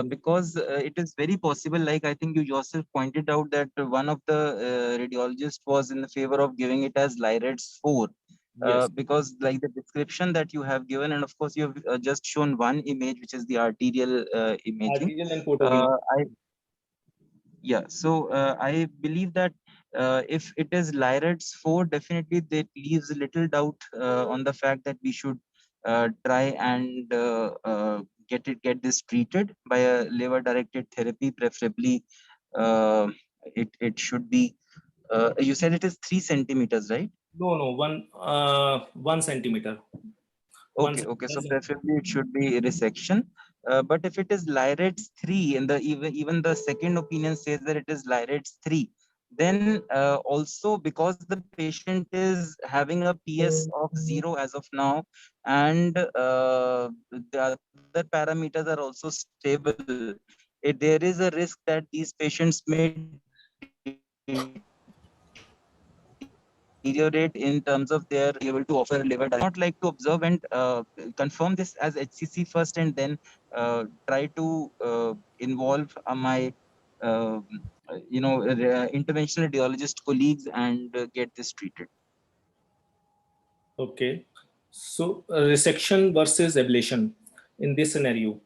[SPEAKER 4] because it is very possible, like I think you yourself pointed out, that one of the radiologists was in the favor of giving it as LIRADS 4.
[SPEAKER 1] Yes.
[SPEAKER 4] Because like the description that you have given, and of course you have just shown one image, which is the arterial imaging.
[SPEAKER 1] Arterial and portal.
[SPEAKER 4] So I believe that if it is LIRADS 4, definitely that leaves a little doubt on the fact that we should try and get this treated by a liver-directed therapy, preferably. It should be. You said it is 3 centimeters, right?
[SPEAKER 1] No, 1 centimeter.
[SPEAKER 4] Okay, so preferably it should be resection. But if it is LIRADS 3, and even the second opinion says that it is LIRADS 3, then also because the patient is having a PS of 0 as of now, and the other parameters are also stable, there is a risk that these patients may deteriorate in terms of their able to offer liver diet. I would like to observe and confirm this as HCC first, and then try to involve my interventional radiologist colleagues and get this treated.
[SPEAKER 1] Okay. So resection versus ablation in this scenario.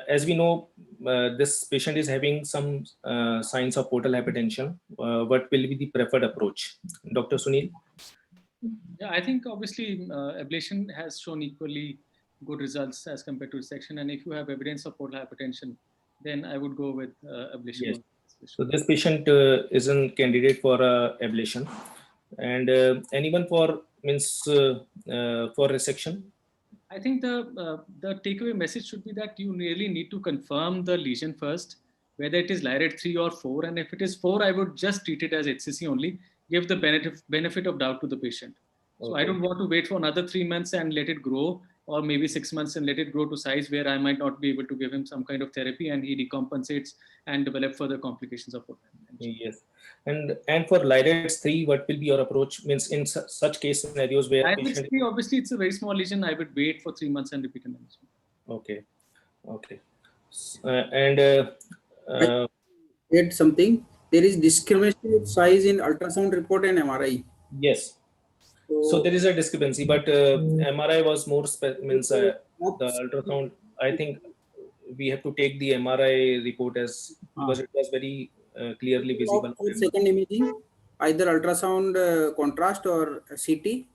[SPEAKER 1] As we know, this patient is having some signs of portal hypertension. What will be the preferred approach? Dr. Sunil?
[SPEAKER 3] Yeah, I think obviously ablation has shown equally good results as compared to resection. And if you have evidence of portal hypertension, then I would go with ablation.
[SPEAKER 1] Yes. So this patient is a candidate for ablation, and anyone for for resection.
[SPEAKER 3] I think the takeaway message should be that you really need to confirm the lesion first, whether it is LIRAD 3 or 4. And if it is 4, I would just treat it as HCC only, give the benefit of doubt to the patient. So I don't want to wait for another 3 months and let it grow. or maybe 6 months and let it grow to size where I might not be able to give him some kind of therapy and he decompensates and develop further complications of what I mentioned.
[SPEAKER 1] Yes. And for LIRADS 3, what will be your approach? Means in such case scenarios where
[SPEAKER 3] LIRADS
[SPEAKER 1] patient.
[SPEAKER 3] 3, obviously, it's a very small lesion. I would wait for 3 months and repeat an management.
[SPEAKER 1] Okay. Okay. And
[SPEAKER 5] Add something. There is discrimination of size in ultrasound report and MRI.
[SPEAKER 1] yes. So there is a discrepancy, but MRI was more means the ultrasound. I think we have to take the MRI report as because it was very clearly visible.
[SPEAKER 5] For second imaging, either ultrasound contrast or CT.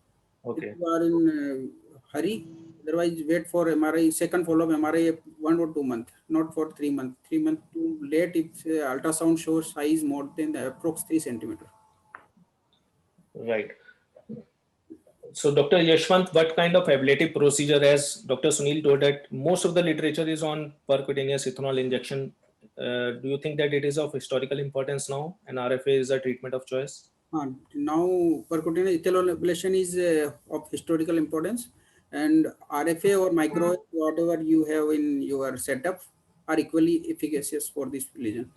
[SPEAKER 1] Okay.
[SPEAKER 5] If you are in hurry, otherwise wait for MRI, second follow-up MRI 1 or 2 months, not for 3 months. 3 months too late if ultrasound shows size more than approx 3 centimeter.
[SPEAKER 1] Right. So Dr. Yashwant, what kind of ablative procedure, as Dr. Sunil told that most of the literature is on percutaneous ethanol injection. Do you think that it is of historical importance now and RFA is a treatment of choice?
[SPEAKER 5] Now percutaneous ethanol ablation is of historical importance, and RFA or micro, whatever you have in your setup, are equally efficacious for this lesion.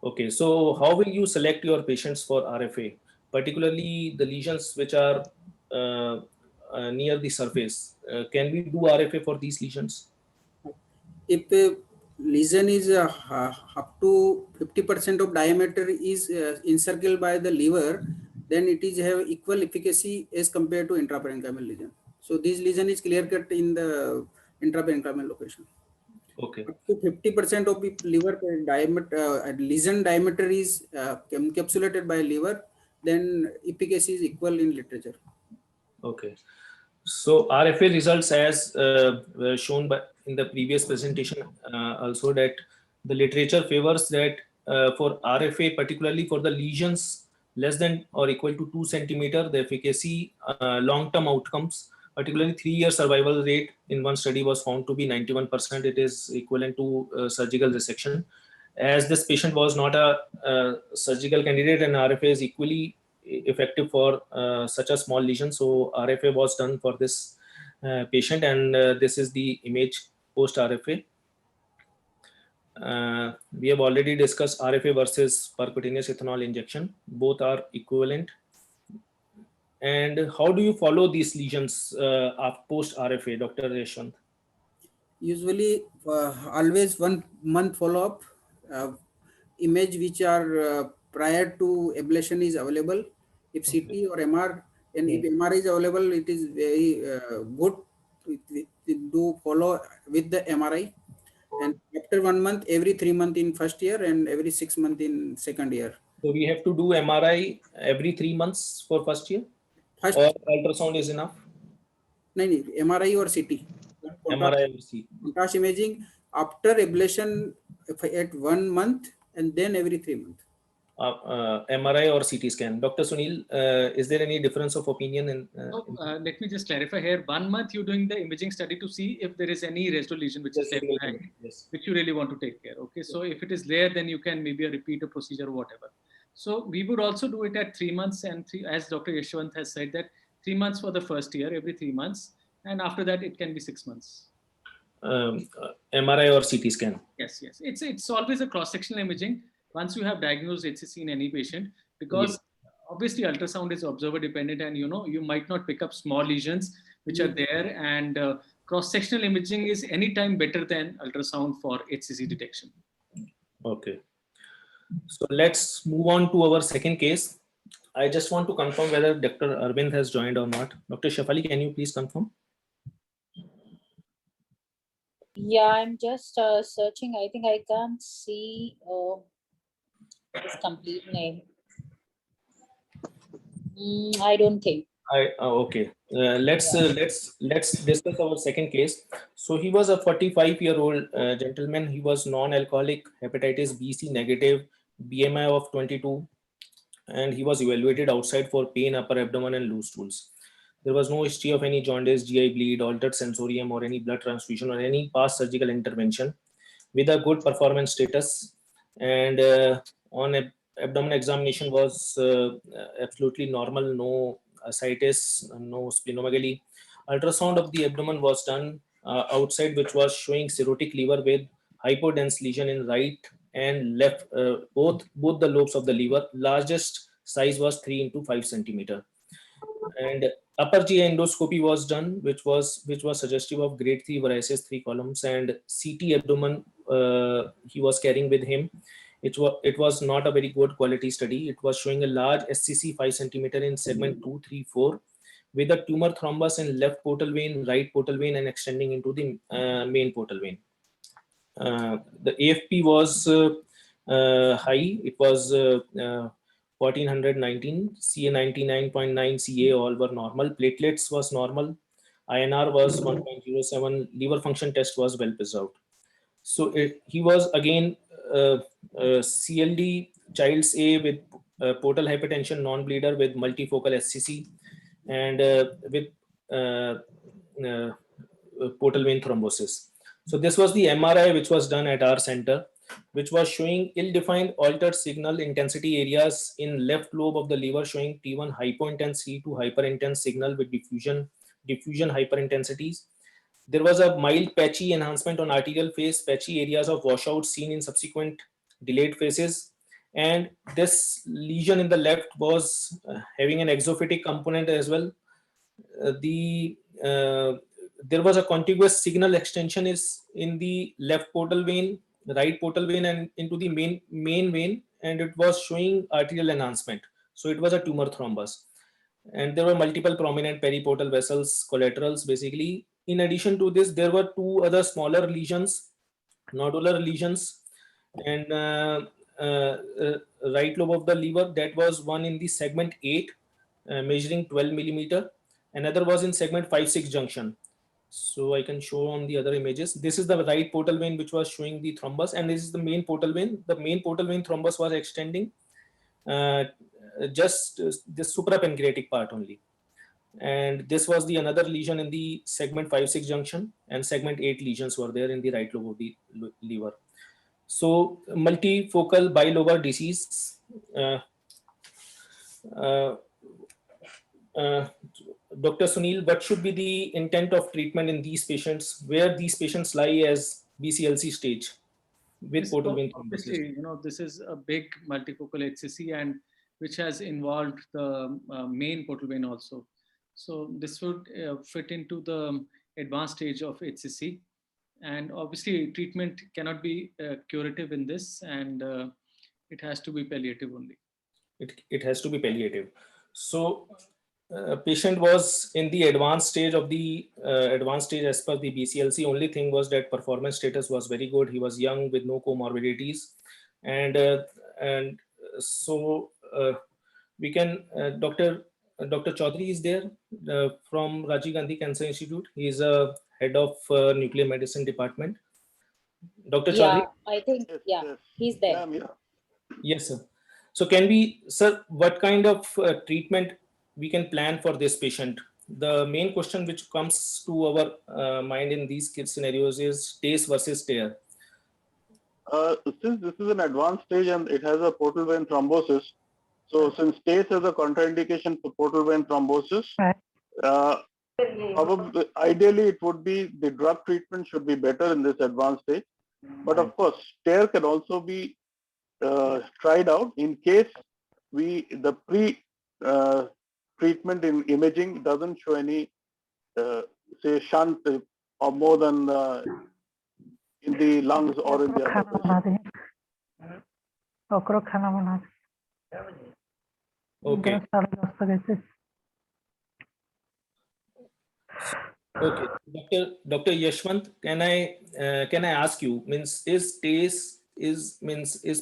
[SPEAKER 1] Okay, so how will you select your patients for RFA, particularly the lesions which are near the surface? Can we do RFA for these lesions?
[SPEAKER 5] If a lesion is up to 50% of diameter is encircled by the liver, then it is have equal efficacy as compared to intraparenchymal lesion. So this lesion is clear cut in the intraparenchymal location.
[SPEAKER 1] Okay.
[SPEAKER 5] Up to 50% of the liver diameter, lesion diameter is encapsulated by liver, then efficacy is equal in literature.
[SPEAKER 1] Okay. So RFA results, as were shown by in the previous presentation, also that the literature favors that for RFA, particularly for the lesions less than or equal to 2 centimeter, the efficacy, long-term outcomes, particularly 3-year survival rate in one study was found to be 91%. It is equivalent to surgical resection. As this patient was not a surgical candidate, and RFA is equally effective for such a small lesion. So RFA was done for this patient, and this is the image post RFA. We have already discussed RFA versus percutaneous ethanol injection. Both are equivalent. And how do you follow these lesions post RFA, Dr. Yashwant?
[SPEAKER 5] Usually, always 1 month follow-up. Image which are prior to ablation is available. If CT or MR, and if MR is available, it is very good to do follow with the MRI. And after 1 month, every 3 months in first year and every 6 months in second year.
[SPEAKER 1] So we have to do MRI every 3 months for first year,
[SPEAKER 5] First,
[SPEAKER 1] or ultrasound is enough?
[SPEAKER 5] no, MRI or CT.
[SPEAKER 1] MRI or CT.
[SPEAKER 5] Contrast imaging after ablation at 1 month and then every 3 months.
[SPEAKER 1] MRI or CT scan. Dr. Sunil, is there any difference of opinion in?
[SPEAKER 3] Let me just clarify here. 1 month you're doing the imaging study to see if there is any residual lesion which is left behind,
[SPEAKER 1] yes,
[SPEAKER 3] which you really want to take care. Okay, so if it is there, then you can maybe repeat a procedure or whatever. So we would also do it at 3 months and as Dr. Yashwant has said, that 3 months for the first year, every 3 months, and after that it can be 6 months.
[SPEAKER 1] MRI or CT scan.
[SPEAKER 3] Yes, yes. It's always a cross-sectional imaging once you have diagnosed HCC in any patient, because obviously ultrasound is observer dependent, and you might not pick up small lesions which are there, and cross-sectional imaging is anytime better than ultrasound for HCC detection.
[SPEAKER 1] Okay. So let's move on to our second case. I just want to confirm whether Dr. Arvind has joined or not. Dr. Shefali, can you please confirm?
[SPEAKER 2] Yeah, I'm just searching. I think I can't see his complete name. I don't think.
[SPEAKER 1] Okay. Let's discuss our second case. So he was a 45-year-old gentleman. He was non-alcoholic, hepatitis B/C negative, BMI of 22, and he was evaluated outside for pain, upper abdomen, and loose stools. There was no history of any jaundice, GI bleed, altered sensorium, or any blood transfusion, or any past surgical intervention, with a good performance status. And on abdomen examination was absolutely normal, no ascites, no splenomegaly. Ultrasound of the abdomen was done outside, which was showing cirrhotic liver with hypodense lesion in right and left, both the lobes of the liver. Largest size was 3 into 5 centimeter. And upper GI endoscopy was done, which was suggestive of grade 3 varices, 3 columns, and CT abdomen he was carrying with him. It was not a very good quality study. It was showing a large SCC 5 centimeter in segment 2, 3, 4, with a tumor thrombus in left portal vein, right portal vein, and extending into the main portal vein. The AFP was high. It was 1419, CA 99.9, CA all were normal. Platelets was normal. INR was 1.07. Liver function test was well preserved. So he was again CLD, Child's A with portal hypertension, non-bleeder with multifocal SCC, and with portal vein thrombosis. So this was the MRI which was done at our center, which was showing ill-defined altered signal intensity areas in left lobe of the liver, showing T1 hypointense, T2 hyperintense signal with diffusion hyperintensities. There was a mild patchy enhancement on arterial phase, patchy areas of washout seen in subsequent delayed phases. And this lesion in the left was having an exophytic component as well. There was a contiguous signal extension is in the left portal vein, right portal vein, and into the main vein, and it was showing arterial enhancement. So it was a tumor thrombus. And there were multiple prominent periportal vessels, collaterals basically. In addition to this, there were 2 other smaller lesions, nodular lesions, and right lobe of the liver. That was one in the segment 8, measuring 12 millimeter. Another was in segment 5-6 junction. So I can show on the other images. This is the right portal vein which was showing the thrombus, and this is the main portal vein. The main portal vein thrombus was extending just the suprapancreatic part only. And this was the another lesion in the segment 5-6 junction, and segment 8 lesions were there in the right lobe of the liver. So multifocal bilobar disease. Dr. Sunil, what should be the intent of treatment in these patients, where these patients lie as BCLC stage with portal vein thrombosis?
[SPEAKER 3] You know, this is a big multifocal HCC, and which has involved the main portal vein also. So this would fit into the advanced stage of HCC, and obviously treatment cannot be curative in this, and it has to be palliative only.
[SPEAKER 1] It has to be palliative. So patient was in the advanced stage of the advanced stage as per the BCLC. Only thing was that performance status was very good. He was young with no comorbidities, and so we can Dr. Chaudhary is there from Rajiv Gandhi Cancer Institute. He is a head of nuclear medicine department. Dr. Chaudhary?
[SPEAKER 2] I think, he's there.
[SPEAKER 1] Yes, sir. So can we, sir, what kind of treatment we can plan for this patient? The main question which comes to our mind in these scenarios is TACE versus TARE.
[SPEAKER 6] Since this is an advanced stage and it has a portal vein thrombosis, so since TACE has a contraindication for portal vein thrombosis, probably, ideally it would be the drug treatment should be better in this advanced stage. But of course, TARE can also be tried out in case the treatment in imaging doesn't show any say shunt or more than in the lungs or in the other.
[SPEAKER 1] Okay. Okay, Dr. Yashwant, can I ask you, means is TACE is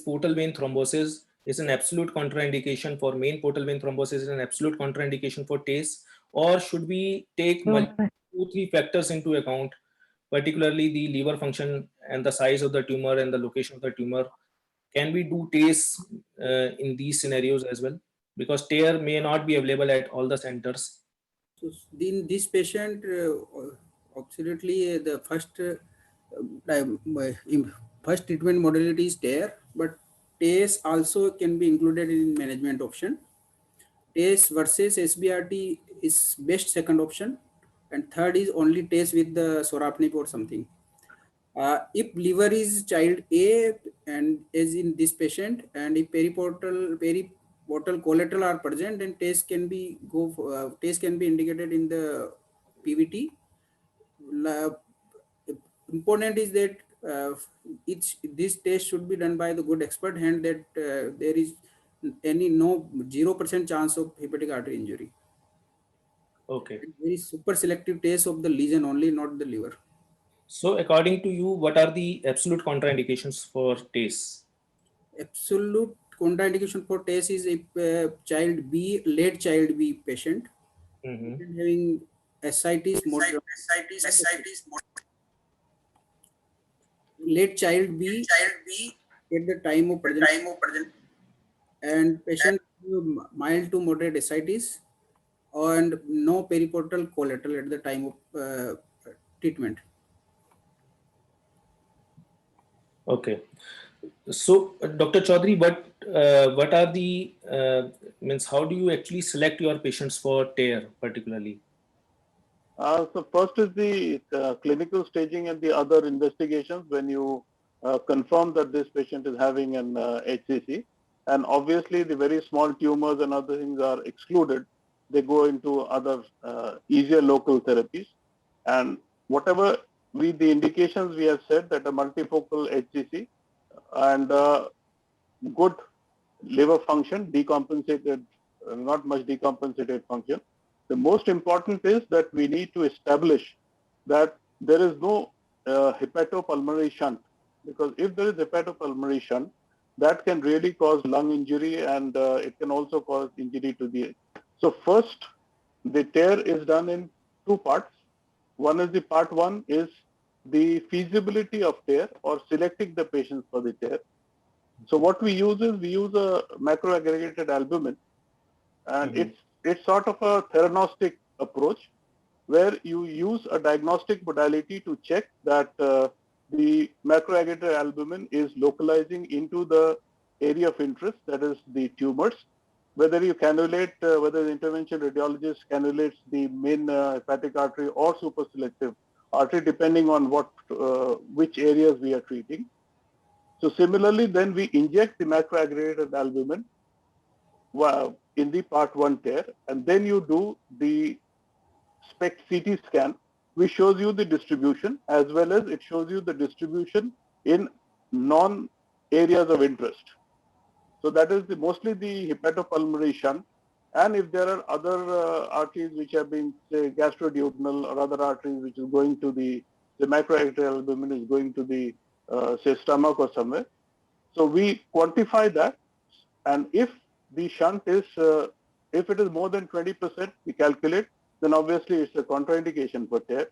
[SPEAKER 1] portal vein thrombosis is an absolute contraindication for main portal vein thrombosis is an absolute contraindication for TACE, or should we take 2-3 factors into account, particularly the liver function and the size of the tumor and the location of the tumor? Can we do TACE in these scenarios as well? Because TARE may not be available at all the centers.
[SPEAKER 5] So in this patient, absolutely the first treatment modality is TARE, but TACE also can be included in management option. TACE versus SBRT is best second option. and third is only test with the sorafenib or something. If liver is child A and as in this patient, and if periportal collateral are present, then test can be test can be indicated in the PVT. Important is that this test should be done by the good expert hand, that there is any no 0% chance of hepatic artery injury.
[SPEAKER 1] Okay.
[SPEAKER 5] Very super selective test of the lesion only, not the liver.
[SPEAKER 1] So according to you, what are the absolute contraindications for TACE?
[SPEAKER 5] Absolute contraindication for TACE is if child B, late child B patient, patient having ascites, late child B at the time of present, and patient with mild to moderate ascites and no periportal collateral at the time of treatment.
[SPEAKER 1] Okay. So, Dr. Chaudhary, what are the means? How do you actually select your patients for TARE particularly?
[SPEAKER 6] So first is the clinical staging and the other investigations when you confirm that this patient is having an HCC. And obviously the very small tumors and other things are excluded. They go into other easier local therapies. And whatever the indications we have said, that a multifocal HCC and good liver function, decompensated, not much decompensated function. The most important is that we need to establish that there is no hepatopulmonary shunt, because if there is hepatopulmonary shunt, that can really cause lung injury, and it can also cause injury to the. So first, the TARE is done in two parts. One is the part one is the feasibility of TARE or selecting the patients for the TARE. So what we use is we use a macroaggregated albumin, and it's sort of a theranostic approach where you use a diagnostic modality to check that the macroaggregated albumin is localizing into the area of interest, that is the tumors. Whether you cannulate, whether the intervention radiologist cannulates the main hepatic artery or superselective artery, depending on what which areas we are treating. So similarly, then we inject the macroaggregated albumin in the part 1 TARE, and then you do the SPECT CT scan, which shows you the distribution, as well as it shows you the distribution in non-areas of interest. So that is mostly the hepatopulmonary shunt. And if there are other arteries which have been, say, gastroduodenal, or other arteries which is going to the macroaggregated albumin is going to the, say, stomach or somewhere. So we quantify that, and if the shunt is, if it is more than 20%, we calculate, then obviously it's a contraindication for TARE.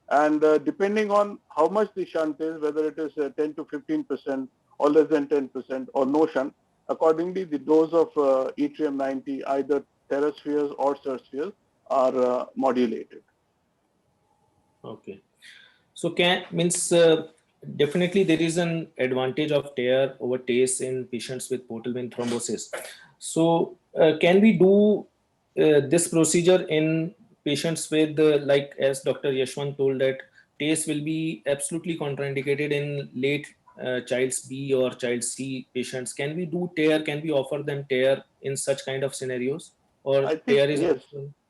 [SPEAKER 6] And depending on how much the shunt is, whether it is 10 to 15% or less than 10% or no shunt, accordingly the dose of yttrium 90, either TheraSpheres or SIRSpheres, are modulated.
[SPEAKER 1] Okay. So definitely there is an advantage of TARE over TACE in patients with portal vein thrombosis. So can we do this procedure in patients with like as Dr. Yashwant told, that TACE will be absolutely contraindicated in late child's B or child C patients? Can we do TARE? Can we offer them TARE in such kind of scenarios? Or
[SPEAKER 6] I think,
[SPEAKER 1] TARE is
[SPEAKER 6] yes,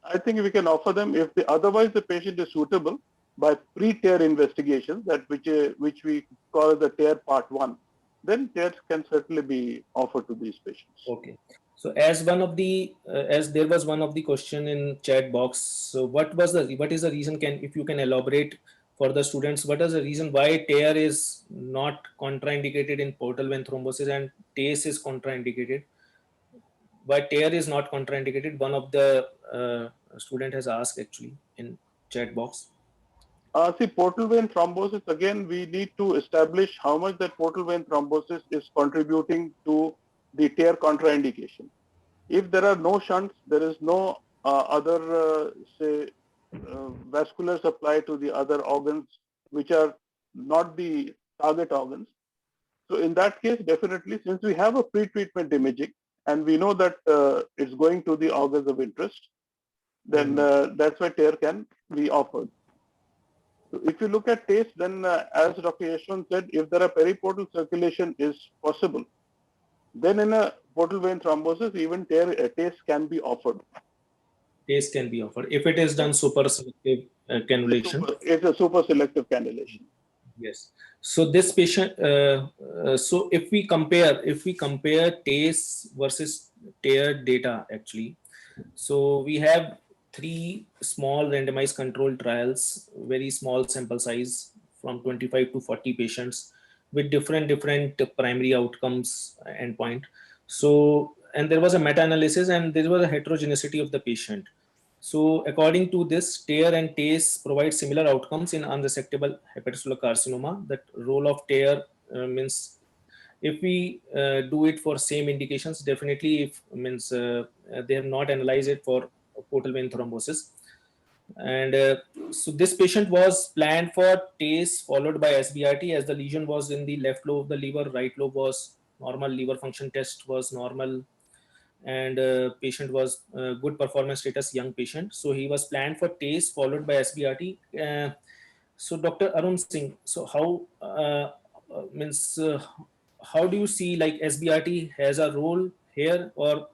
[SPEAKER 6] I think we can offer them if otherwise the patient is suitable by pre-TARE investigations, that which we call the TARE part 1, then TARE can certainly be offered to these patients.
[SPEAKER 1] Okay. So as one of the as there was one of the question in chat box, so what is the reason, if you can elaborate for the students, what is the reason why TARE is not contraindicated in portal vein thrombosis and TACE is contraindicated? Why TARE is not contraindicated? One of the student has asked actually in chat box.
[SPEAKER 6] See, portal vein thrombosis, again, we need to establish how much that portal vein thrombosis is contributing to the TARE contraindication. If there are no shunts, there is no other, say, vascular supply to the other organs, which are not the target organs. So in that case, definitely, since we have a pre-treatment imaging, and we know that it's going to the organs of interest, then that's why TARE can be offered. So if you look at TACE, then as Dr. Yashwant said, if there are periportal circulation is possible, then in a portal vein thrombosis, even TACE can be offered.
[SPEAKER 1] TACE can be offered if it is done super selective cannulation.
[SPEAKER 6] It's a super selective cannulation.
[SPEAKER 1] Yes. So this patient, so if we compare TACE versus TARE data actually, so we have 3 small randomized controlled trials, very small sample size from 25 to 40 patients with different primary outcomes endpoint. So, and there was a meta-analysis and there was a heterogeneity of the patient. So according to this, TARE and TACE provide similar outcomes in unresectable hepatocellular carcinoma. That role of TARE means if we do it for same indications, definitely if means they have not analyzed it for portal vein thrombosis. And so this patient was planned for TACE followed by SBRT as the lesion was in the left lobe of the liver, right lobe was normal, liver function test was normal, and patient was good performance status, young patient. So he was planned for TACE followed by SBRT. So Dr. Arun Singh, so how how do you see like SBRT has a role here, or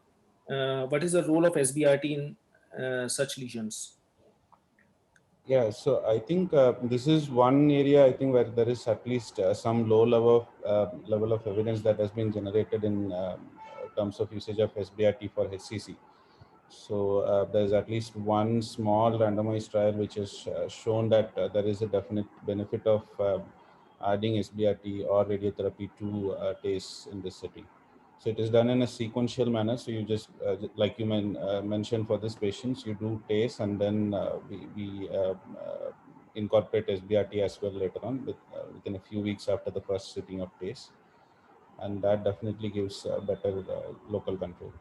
[SPEAKER 1] what is the role of SBRT in such lesions?
[SPEAKER 7] Yeah, so I think this is one area I think where there is at least some low level of evidence that has been generated in terms of usage of SBRT for HCC. So there's at least one small randomized trial which has shown that there is a definite benefit of adding SBRT or radiotherapy to TACE in this setting. So it is done in a sequential manner. So you just, like you mentioned for this patients, you do TACE and then we incorporate SBRT as well later on within a few weeks after the first sitting of TACE. And that definitely gives better local control.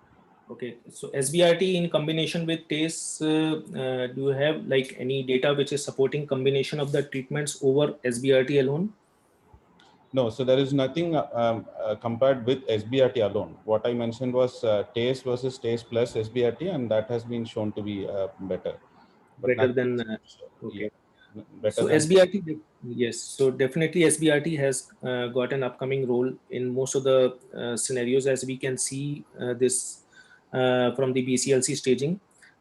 [SPEAKER 1] Okay, so SBRT in combination with TACE, do you have like any data which is supporting combination of the treatments over SBRT alone?
[SPEAKER 7] No, so there is nothing compared with SBRT alone. What I mentioned was TACE versus TACE plus SBRT, and that has been shown to be better. But
[SPEAKER 1] Better than, okay.
[SPEAKER 7] Yeah, better
[SPEAKER 1] so
[SPEAKER 7] than
[SPEAKER 1] SBRT, yes. So definitely SBRT has got an upcoming role in most of the scenarios, as we can see this from the BCLC staging,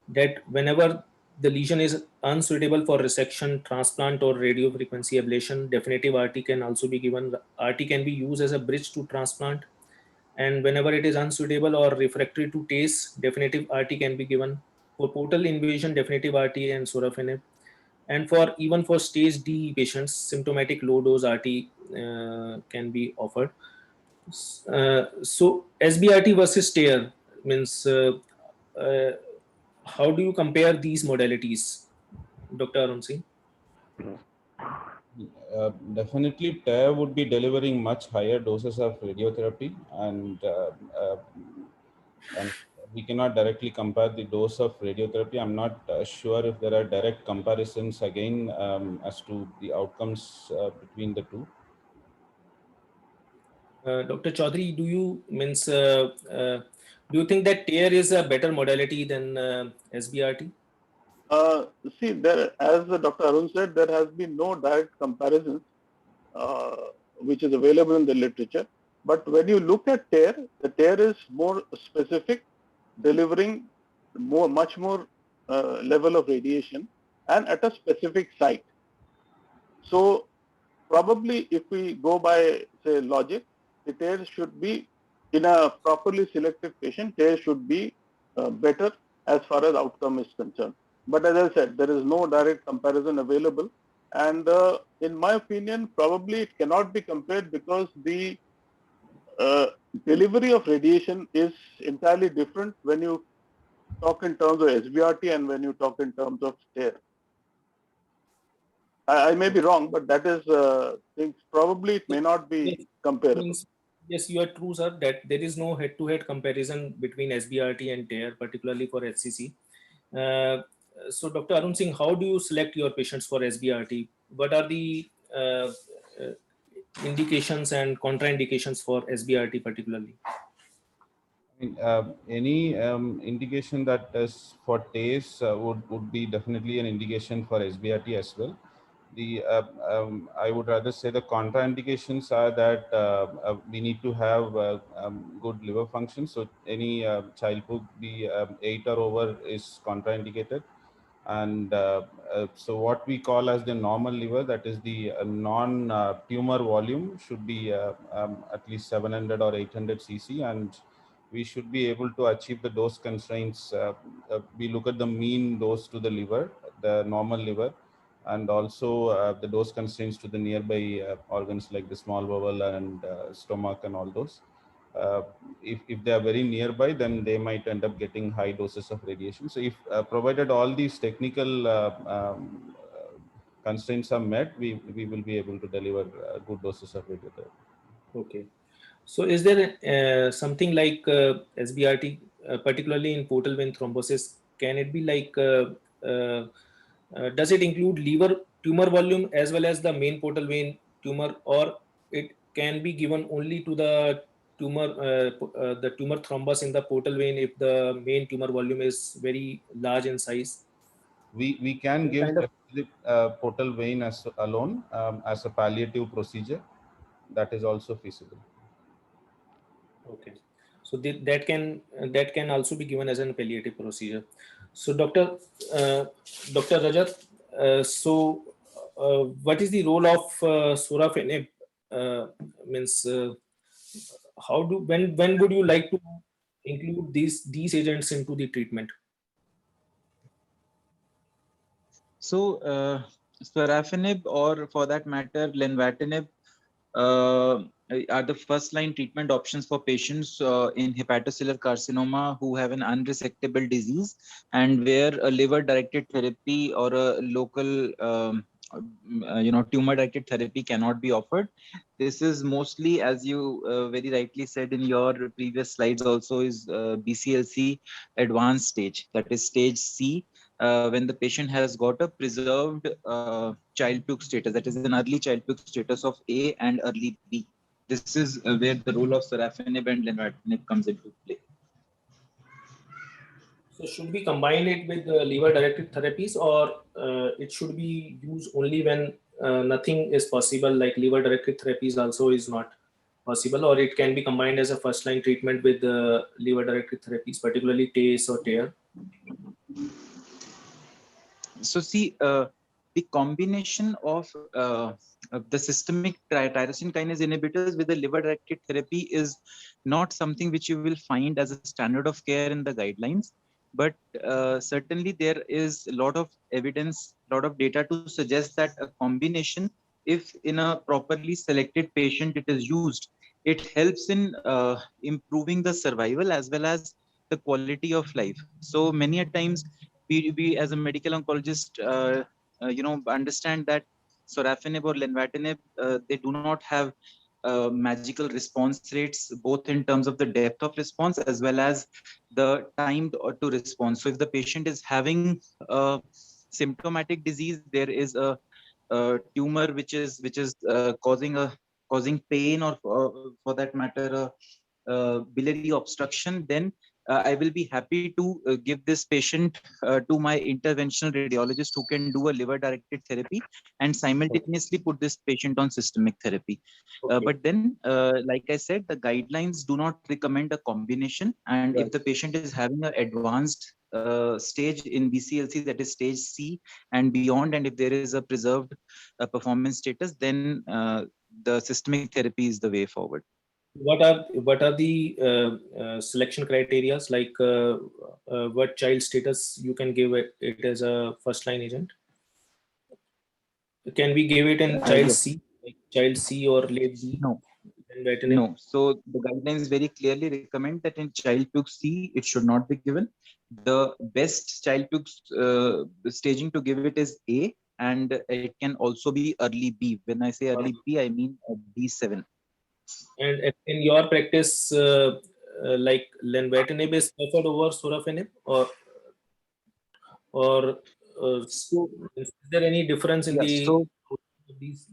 [SPEAKER 1] that whenever the lesion is unsuitable for resection, transplant, or radiofrequency ablation, definitive RT can also be given. RT can be used as a bridge to transplant. And whenever it is unsuitable or refractory to TACE, definitive RT can be given. For portal invasion, definitive RT and sorafenib. And for even for stage D patients, symptomatic low dose RT can be offered. So SBRT versus TARE means how do you compare these modalities, Dr. Arun Singh?
[SPEAKER 7] Definitely TARE would be delivering much higher doses of radiotherapy, and we cannot directly compare the dose of radiotherapy. I'm not sure if there are direct comparisons again as to the outcomes between the two.
[SPEAKER 1] Dr. Chaudhary, do you think that TARE is a better modality than SBRT?
[SPEAKER 6] See, there, as Dr. Arun said, there has been no direct comparison which is available in the literature. But when you look at TARE, the TARE is more specific, delivering much more level of radiation and at a specific site. So probably if we go by, say, logic, the TARE should be, in a properly selected patient, TARE should be better as far as outcome is concerned. But as I said, there is no direct comparison available. And in my opinion, probably it cannot be compared because the delivery of radiation is entirely different when you talk in terms of SBRT and when you talk in terms of TARE. I may be wrong, but that is probably it may not be comparable.
[SPEAKER 1] Yes, you are true, sir, that there is no head-to-head comparison between SBRT and TARE, particularly for HCC. So, Dr. Arun Singh, how do you select your patients for SBRT? What are the indications and contraindications for SBRT particularly?
[SPEAKER 7] I mean, any indication that is for TACE would be definitely an indication for SBRT as well. I would rather say the contraindications are that we need to have good liver function. So any child PUG 8 or over is contraindicated. And so what we call as the normal liver, that is the non-tumor volume, should be at least 700 or 800 cc, and we should be able to achieve the dose constraints. We look at the mean dose to the liver, the normal liver, and also the dose constraints to the nearby organs like the small bowel and stomach and all those. If they are very nearby, then they might end up getting high doses of radiation. So if provided all these technical constraints are met, we will be able to deliver good doses of radiotherapy.
[SPEAKER 1] Okay. So is there something like SBRT, particularly in portal vein thrombosis? Can it be like, does it include liver tumor volume as well as the main portal vein tumor, or it can be given only to the tumor thrombus in the portal vein if the main tumor volume is very large in size?
[SPEAKER 7] We can give
[SPEAKER 1] kind of
[SPEAKER 7] portal vein as alone as a palliative procedure. That is also feasible.
[SPEAKER 1] Okay, so that can also be given as an palliative procedure. So, Dr. Rajat, what is the role of sorafenib? Means when would you like to include these agents into the treatment?
[SPEAKER 4] So, sorafenib, or for that matter, lenvatinib, are the first line treatment options for patients in hepatocellular carcinoma who have an unresectable disease and where a liver directed therapy or a local tumor directed therapy cannot be offered. This is mostly, as you very rightly said in your previous slides also, is BCLC advanced stage, that is stage C, when the patient has got a preserved child PUG status, that is an early child PUG status of A and early B. This is where the role of sorafenib and lenvatinib comes into play.
[SPEAKER 1] So should we combine it with liver-directed therapies, or it should be used only when nothing is possible, like liver-directed therapies also is not possible, or it can be combined as a first-line treatment with liver-directed therapies, particularly TACE or TARE?
[SPEAKER 4] So see, the combination of the systemic tyrosine kinase inhibitors with the liver-directed therapy is not something which you will find as a standard of care in the guidelines. But certainly there is a lot of evidence, a lot of data to suggest that a combination, if in a properly selected patient it is used, it helps in improving the survival as well as the quality of life. So many a times we as a medical oncologist, understand that sorafenib or lenvatinib, they do not have magical response rates, both in terms of the depth of response as well as the time to response. So if the patient is having a symptomatic disease, there is a tumor which is causing pain, or for that matter biliary obstruction, then I will be happy to give this patient to my interventional radiologist who can do a liver directed therapy and simultaneously put this patient on systemic therapy.
[SPEAKER 1] Okay.
[SPEAKER 4] But then, like I said, the guidelines do not recommend a combination. And
[SPEAKER 1] Right.
[SPEAKER 4] if the patient is having an advanced stage in BCLC, that is stage C and beyond, and if there is a preserved performance status, then the systemic therapy is the way forward.
[SPEAKER 1] What are the selection criteria, like what child status you can give it as a first line agent? Can we give it in child
[SPEAKER 4] Yes.
[SPEAKER 1] C, like child C or late B?
[SPEAKER 4] No.
[SPEAKER 1] Lenvatinib?
[SPEAKER 4] No. So the guidelines very clearly recommend that in child PUG C, it should not be given. The best child PUG staging to give it is A, and it can also be early B. When I say early B, I mean B7.
[SPEAKER 1] And in your practice, like lenvatinib is preferred over sorafenib, or so is there any difference in
[SPEAKER 4] Yeah,
[SPEAKER 1] the
[SPEAKER 4] so
[SPEAKER 1] these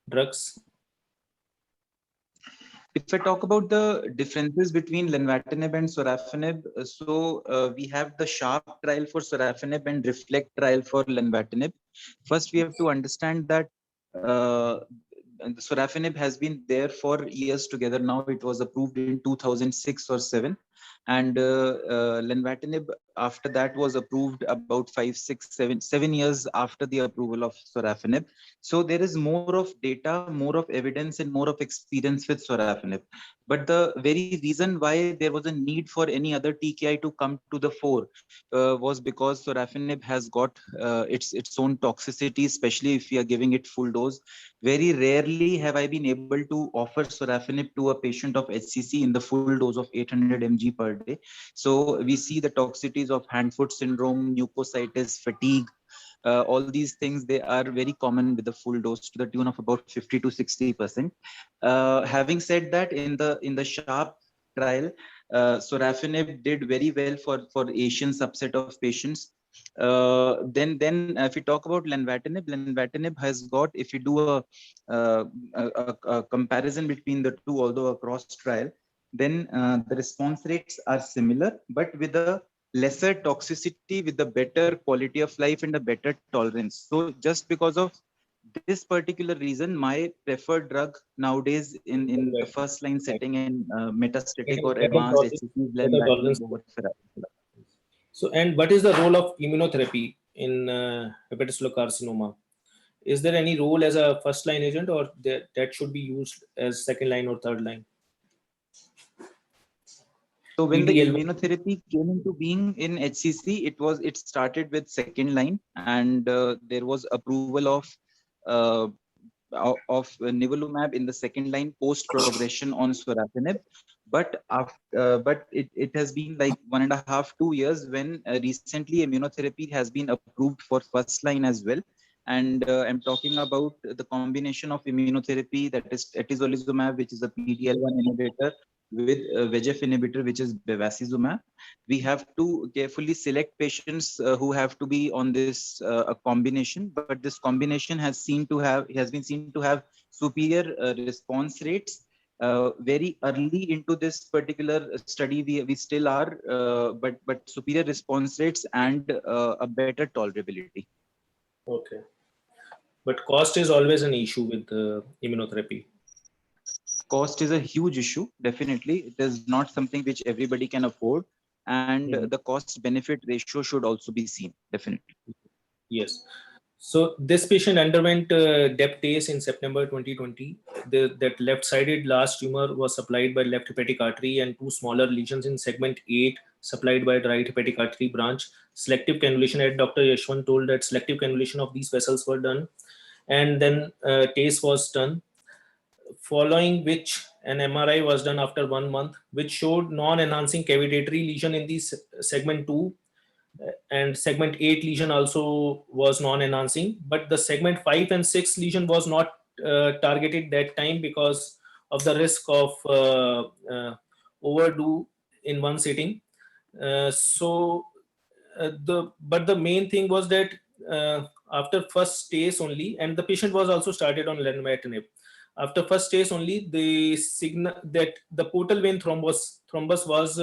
[SPEAKER 1] drugs?
[SPEAKER 4] If I talk about the differences between lenvatinib and sorafenib, we have the SHARP trial for sorafenib and REFLECT trial for lenvatinib. First, we have to understand that the sorafenib has been there for years together now. It was approved in 2006 or 7, and lenvatinib after that was approved about 7 years after the approval of sorafenib. So there is more of data, more of evidence, and more of experience with sorafenib. But the very reason why there was a need for any other TKI to come to the fore was because sorafenib has got its own toxicity, especially if we are giving it full dose. Very rarely have I been able to offer sorafenib to a patient of HCC in the full dose of 800 mg per day. So we see the toxicities of hand-foot syndrome, mucositis, fatigue. All these things, they are very common with the full dose to the tune of about 50 to 60%. Having said that, in the SHARP trial, sorafenib did very well for Asian subset of patients. Then if we talk about lenvatinib has got, if you do a comparison between the two, although a cross trial, then the response rates are similar, but with a lesser toxicity, with a better quality of life and a better tolerance. So just because of this particular reason, my preferred drug nowadays in the first line setting in metastatic or advanced HCC is lenvatinib over sorafenib.
[SPEAKER 1] So, and what is the role of immunotherapy in hepatocellular carcinoma? Is there any role as a first line agent, or that should be used as second line or third line?
[SPEAKER 4] So when the immunotherapy came into being in HCC, it started with second line, and there was approval of nivolumab in the second line post progression on sorafenib. But it has been like 1.5-2 years when recently immunotherapy has been approved for first line as well. And I'm talking about the combination of immunotherapy, that is atezolizumab, which is a PD-L1 inhibitor, with VEGF inhibitor, which is bevacizumab. We have to carefully select patients who have to be on this combination, but this combination has been seen to have superior response rates. Very early into this particular study, we still are, but superior response rates and a better tolerability.
[SPEAKER 1] Okay, but cost is always an issue with immunotherapy.
[SPEAKER 4] Cost is a huge issue. Definitely, it is not something which everybody can afford, and the cost benefit ratio should also be seen. Definitely.
[SPEAKER 1] Yes. So this patient underwent DEPTase in September 2020. That left-sided large tumor was supplied by left hepatic artery, and 2 smaller lesions in segment 8 supplied by the right hepatic artery branch. Selective cannulation, as Dr. Yashwant told, that selective cannulation of these vessels were done, and then TACE was done, following which an MRI was done after 1 month, which showed non-enhancing cavitatory lesion in the segment 2, and segment 8 lesion also was non-enhancing, but the segment 5 and 6 lesion was not targeted that time because of the risk of overdo in one sitting. But the main thing was that after first TACE only, and the patient was also started on lenvatinib. After first TACE only, the signal that the portal vein thrombus was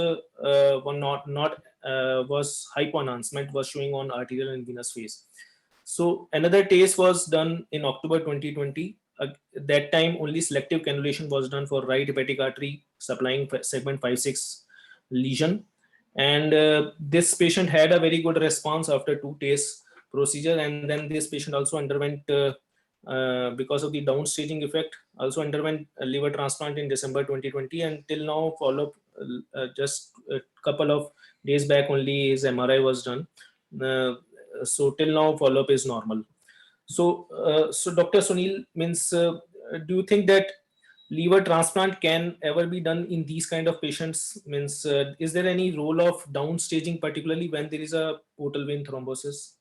[SPEAKER 1] was hypoenhancement was showing on arterial and venous phase. So another TACE was done in October 2020. That time only selective cannulation was done for right hepatic artery supplying segment 5-6 lesion, and this patient had a very good response after 2 TACE procedure, and then this patient also underwent because of the downstaging effect, also underwent a liver transplant in December 2020, and till now follow-up, just a couple of days back only his MRI was done. So till now follow-up is normal. So Dr. Sunil, means do you think that liver transplant can ever be done in these kind of patients? Means is there any role of downstaging, particularly when there is a portal vein thrombosis?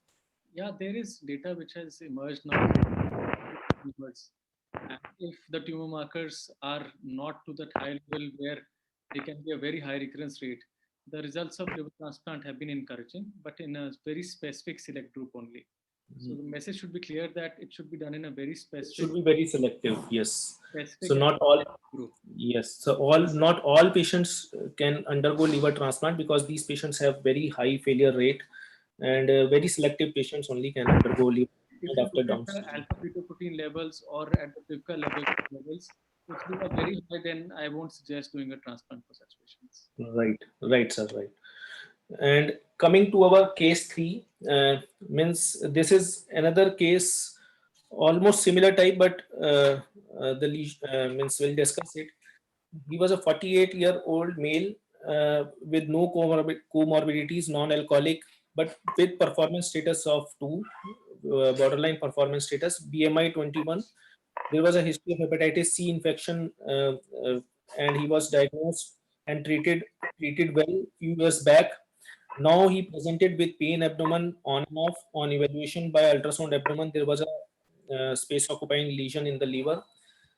[SPEAKER 3] Yeah, there is data which has emerged now. And if the tumor markers are not to that high level where they can be a very high recurrence rate, the results of liver transplant have been encouraging, but in a very specific select group only. So the message should be clear that it should be done in a very
[SPEAKER 1] It
[SPEAKER 3] specific.
[SPEAKER 1] should be very selective. Yes.
[SPEAKER 3] specific
[SPEAKER 1] So not all.
[SPEAKER 3] group.
[SPEAKER 1] Yes. So not all patients can undergo liver transplant because these patients have very high failure rate, and very selective patients only can undergo liver
[SPEAKER 3] If
[SPEAKER 1] transplant
[SPEAKER 3] you
[SPEAKER 1] after
[SPEAKER 3] look at the
[SPEAKER 1] downstream.
[SPEAKER 3] alpha-fetoprotein levels or at the PIVKA levels, if they are very high, then I won't suggest doing a transplant for such patients.
[SPEAKER 1] Right, sir, right. And coming to our case 3, means this is another case, almost similar type, but means we'll discuss it. He was a 48-year-old male with no comorbidities, non-alcoholic, but with performance status of 2, borderline performance status, BMI 21. There was a history of hepatitis C infection, and he was diagnosed and treated well few years back. Now he presented with pain abdomen on and off. On evaluation by ultrasound abdomen, there was a space occupying lesion in the liver.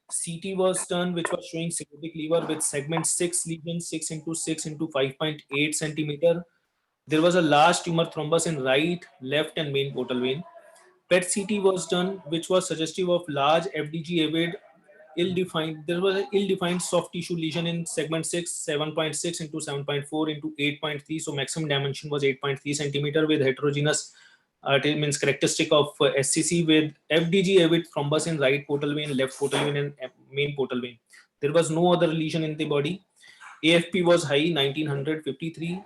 [SPEAKER 1] CT was done, which was showing cirrhotic liver with segment 6 lesion, 6 into 6 into 5.8 centimeter. There was a large tumor thrombus in right, left, and main portal vein. PET CT was done, which was suggestive of large FDG avid ill-defined. There was an ill-defined soft tissue lesion in segment 6, 7.6 into 7.4 into 8.3. So maximum dimension was 8.3 centimeter with heterogeneous means characteristic of SCC with FDG avid thrombus in right portal vein, left portal vein, and main portal vein. There was no other lesion in the body. AFP was high, 1953.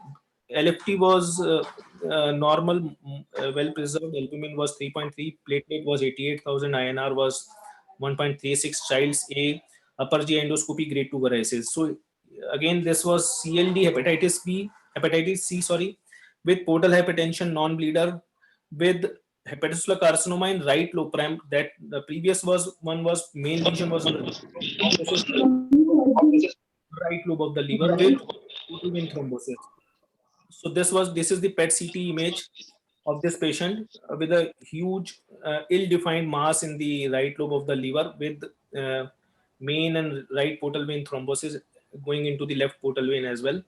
[SPEAKER 1] LFT was normal, well preserved. Albumin was 3.3. Platelet was 88,000. INR was 1.36. Child's A. Upper GI endoscopy grade 2 varices. So again, this was CLD, hepatitis C, sorry, with portal hypertension, non-bleeder, with hepatocellular carcinoma in right lobe. That the previous one was main lesion was in the right lobe of the liver with portal vein thrombosis. So this is the PET CT image of this patient with a huge ill-defined mass in the right lobe of the liver with main and right portal vein thrombosis going into the left portal vein as well.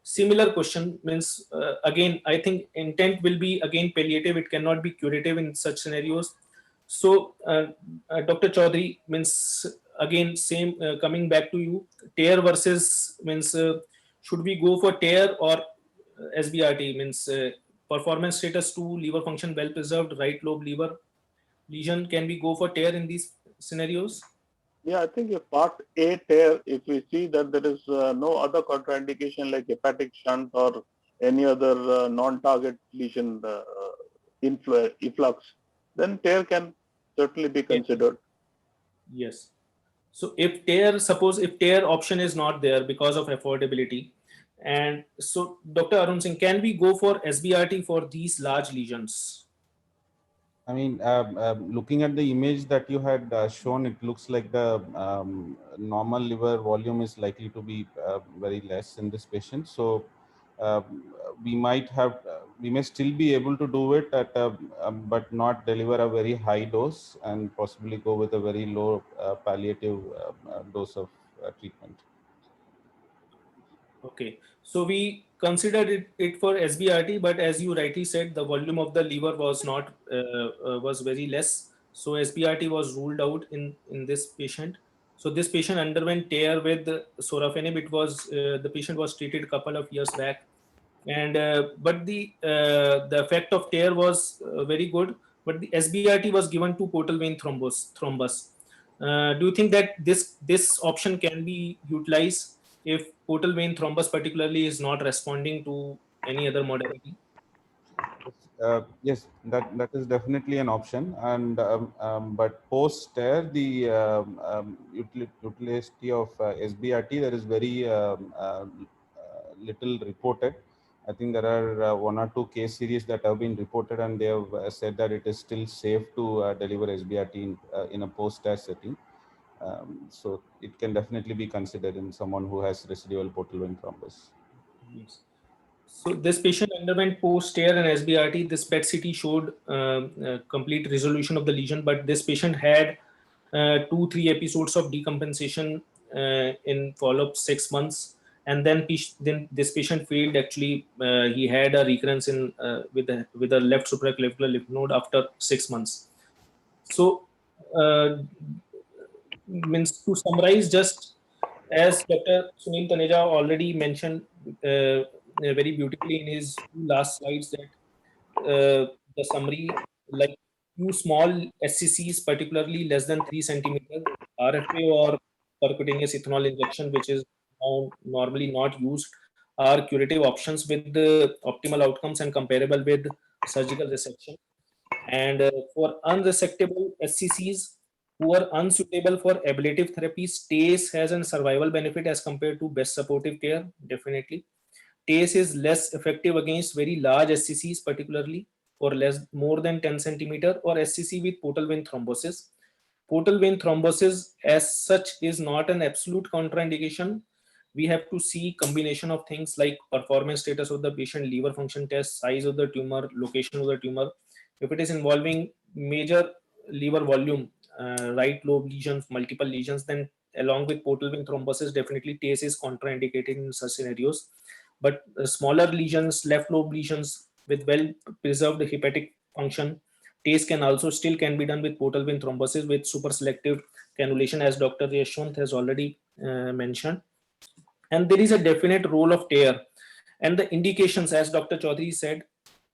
[SPEAKER 1] Similar question means again, I think intent will be again palliative. It cannot be curative in such scenarios. So Dr. Chaudhary, means again same coming back to you, tear versus means should we go for tear or SBRT, means performance status 2, liver function well preserved, right lobe liver lesion. Can we go for tear in these scenarios?
[SPEAKER 6] Yeah, I think if part A tear, if we see that there is no other contraindication like hepatic shunt or any other non-target lesion efflux, then tear can certainly be considered.
[SPEAKER 1] Yes. So if tear, suppose if tear option is not there because of affordability, and so Dr. Arun Singh, can we go for SBRT for these large lesions?
[SPEAKER 7] I mean, looking at the image that you had shown, it looks like the normal liver volume is likely to be very less in this patient. So we might have, we may still be able to do it at but not deliver a very high dose and possibly go with a very low palliative dose of treatment.
[SPEAKER 1] Okay, so we considered it for SBRT, but as you rightly said, the volume of the liver was not was very less. So SBRT was ruled out in this patient. So this patient underwent tear with sorafenib. It was the patient was treated a couple of years back, and but the effect of tear was very good. But the SBRT was given to portal vein thrombus. Do you think that this option can be utilized if portal vein thrombus particularly is not responding to any other modality?
[SPEAKER 7] Yes, that is definitely an option, and but post tear the utility of SBRT, there is very little reported. I think there are 1 or 2 case series that have been reported, and they have said that it is still safe to deliver SBRT in a post tear setting. So it can definitely be considered in someone who has residual portal vein thrombus.
[SPEAKER 1] Yes. So this patient underwent post-tear and SBRT. This PET CT showed complete resolution of the lesion, but this patient had 2-3 episodes of decompensation in follow-up 6 months, and then this patient failed. Actually, he had a recurrence in with the left supraclavicular lymph node after 6 months. So, means to summarize, just as Dr. Sunil Taneja already mentioned very beautifully in his last slides, that the summary, like few small SCCs, particularly less than 3 centimeter, RFA or percutaneous ethanol injection, which is now normally not used, are curative options with the optimal outcomes and comparable with surgical resection. And for unresectable SCCs who are unsuitable for ablative therapy, TACE has a survival benefit as compared to best supportive care, definitely. TACE is less effective against very large SCCs, particularly for more than 10 centimeter or SCC with portal vein thrombosis. Portal vein thrombosis as such is not an absolute contraindication. We have to see combination of things like performance status of the patient, liver function test, size of the tumor, location of the tumor. If it is involving major liver volume, right lobe lesions, multiple lesions, then along with portal vein thrombosis, definitely TACE is contraindicated in such scenarios. But smaller lesions, left lobe lesions with well preserved hepatic function, TACE can also still can be done with portal vein thrombosis with super selective cannulation, as Dr. Yashwant has already mentioned. And there is a definite role of tear, and the indications, as Dr. Chaudhary said,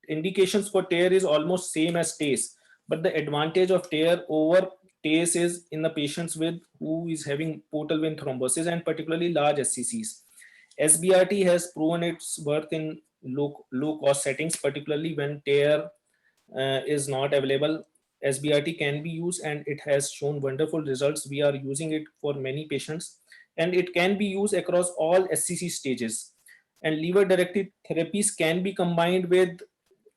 [SPEAKER 1] indications for tear is almost same as TACE, but the advantage of tear over TACE is in the patients with who is having portal vein thrombosis and particularly large SCCs. SBRT has proven its worth in low cost settings, particularly when tear is not available. SBRT can be used and it has shown wonderful results. We are using it for many patients, and it can be used across all SCC stages. And liver directed therapies can be combined with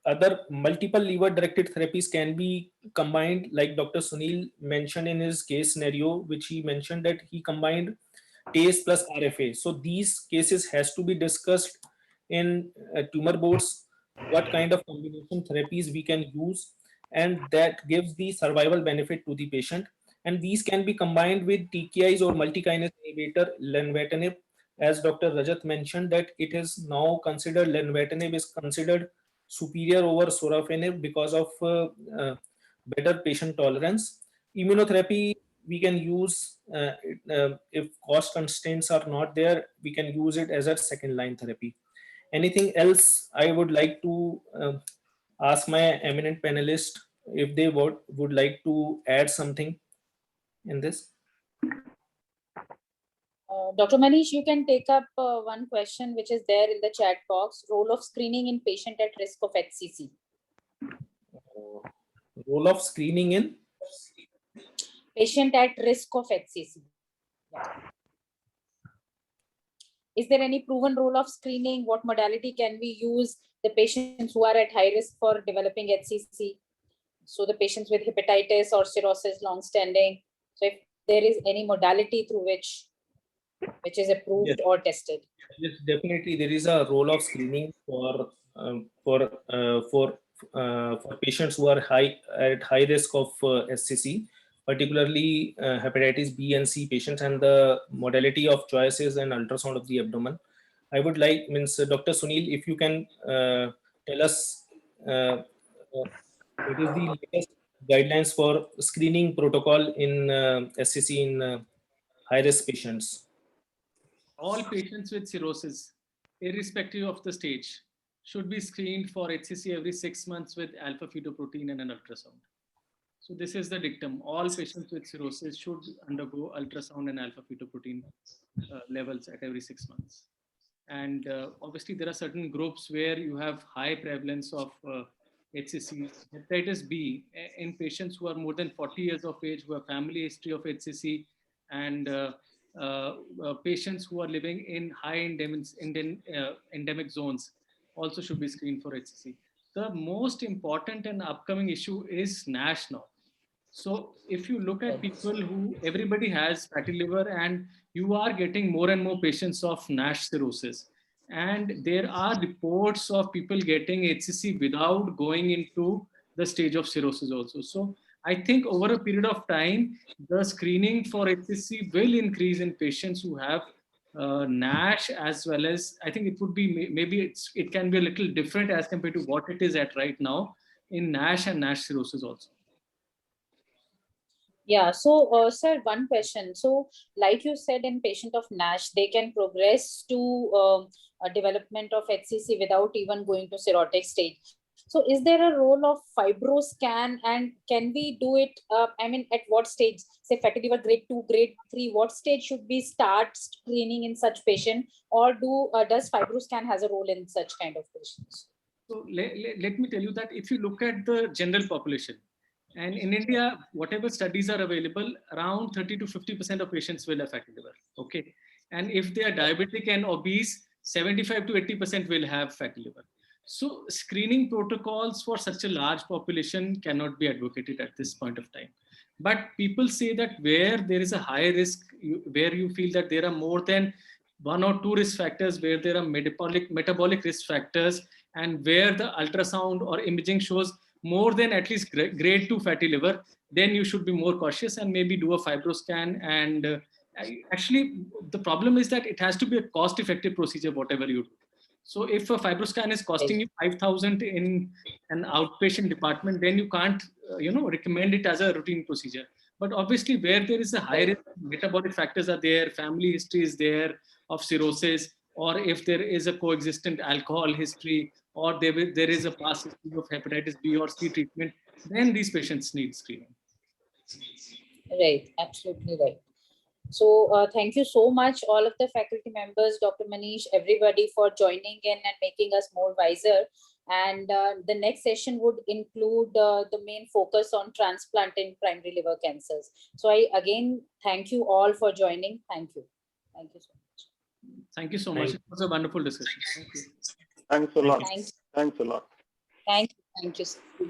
[SPEAKER 1] other multiple liver directed therapies can be combined, like Dr. Sunil mentioned in his case scenario, which he mentioned that he combined TACE plus RFA. So these cases has to be discussed in tumor boards, what kind of combination therapies we can use, and that gives the survival benefit to the patient. And these can be combined with TKIs or multikinase inhibitor lenvatinib, as Dr. Rajat mentioned that it is now considered, lenvatinib is considered superior over sorafenib because of better patient tolerance. Immunotherapy we can use if cost constraints are not there, we can use it as a second line therapy. Anything else I would like to ask my eminent panelist if they would like to add something in this?
[SPEAKER 2] Dr. Manish, you can take up one question which is there in the chat box. Role of screening in patient at risk of HCC.
[SPEAKER 1] Role of screening in?
[SPEAKER 2] Patient at risk of HCC. Is there any proven role of screening? What modality can we use? The patients who are at high risk for developing HCC. So the patients with hepatitis or cirrhosis long-standing. So if there is any modality through which is approved, yes, or tested.
[SPEAKER 1] Yes, definitely there is a role of screening for patients who are at high risk of SCC, particularly hepatitis B and C patients, and the modality of choice is an ultrasound of the abdomen. I would like, Dr. Sunil, if you can tell us what is the latest guidelines for screening protocol in SCC in high risk patients.
[SPEAKER 3] All patients with cirrhosis, irrespective of the stage, should be screened for HCC every 6 months with alpha-fetoprotein and an ultrasound. So this is the dictum. All patients with cirrhosis should undergo ultrasound and alpha-fetoprotein levels at every 6 months. And obviously there are certain groups where you have high prevalence of HCC. Hepatitis B in patients who are more than 40 years of age, who have family history of HCC, and patients who are living in high endemic zones also should be screened for HCC. The most important and upcoming issue is NASH now. So if you look at people who, everybody has fatty liver, and you are getting more and more patients of NASH cirrhosis. And there are reports of people getting HCC without going into the stage of cirrhosis also. So I think over a period of time, the screening for HCC will increase in patients who have NASH as well as, I think it would be, maybe it can be a little different as compared to what it is at right now in NASH and NASH cirrhosis also.
[SPEAKER 2] Yeah, so sir, one question. So like you said, in patient of NASH, they can progress to a development of HCC without even going to cirrhotic stage. So is there a role of FibroScan, and can we do it, I mean, at what stage, say fatty liver grade 2, grade 3, what stage should we start screening in such patient, or does FibroScan has a role in such kind of patients?
[SPEAKER 3] So let me tell you that if you look at the general population, and in India, whatever studies are available, around 30 to 50% of patients will have fatty liver. Okay. And if they are diabetic and obese, 75 to 80% will have fatty liver. So screening protocols for such a large population cannot be advocated at this point of time. But people say that where there is a high risk, where you feel that there are more than 1 or 2 risk factors, where there are metabolic risk factors, and where the ultrasound or imaging shows more than at least grade 2 fatty liver, then you should be more cautious and maybe do a FibroScan. And actually, the problem is that it has to be a cost-effective procedure, whatever you do. So if a FibroScan is costing you 5,000 in an outpatient department, then you can't, recommend it as a routine procedure. But obviously, where there is a high risk, metabolic factors are there, family history is there of cirrhosis, or if there is a coexistent alcohol history, or there is a past history of hepatitis B or C treatment, then these patients need screening.
[SPEAKER 2] Right, absolutely right. So thank you so much, all of the faculty members, Dr. Manish, everybody, for joining in and making us more wiser. And the next session would include the main focus on transplant in primary liver cancers. So I again thank you all for joining. Thank you. Thank you so much.
[SPEAKER 3] Thank you so much. It was a wonderful discussion. Thank you.
[SPEAKER 6] Thanks a lot.
[SPEAKER 2] Thanks.
[SPEAKER 6] Thanks a lot.
[SPEAKER 2] Thank you. Thank you.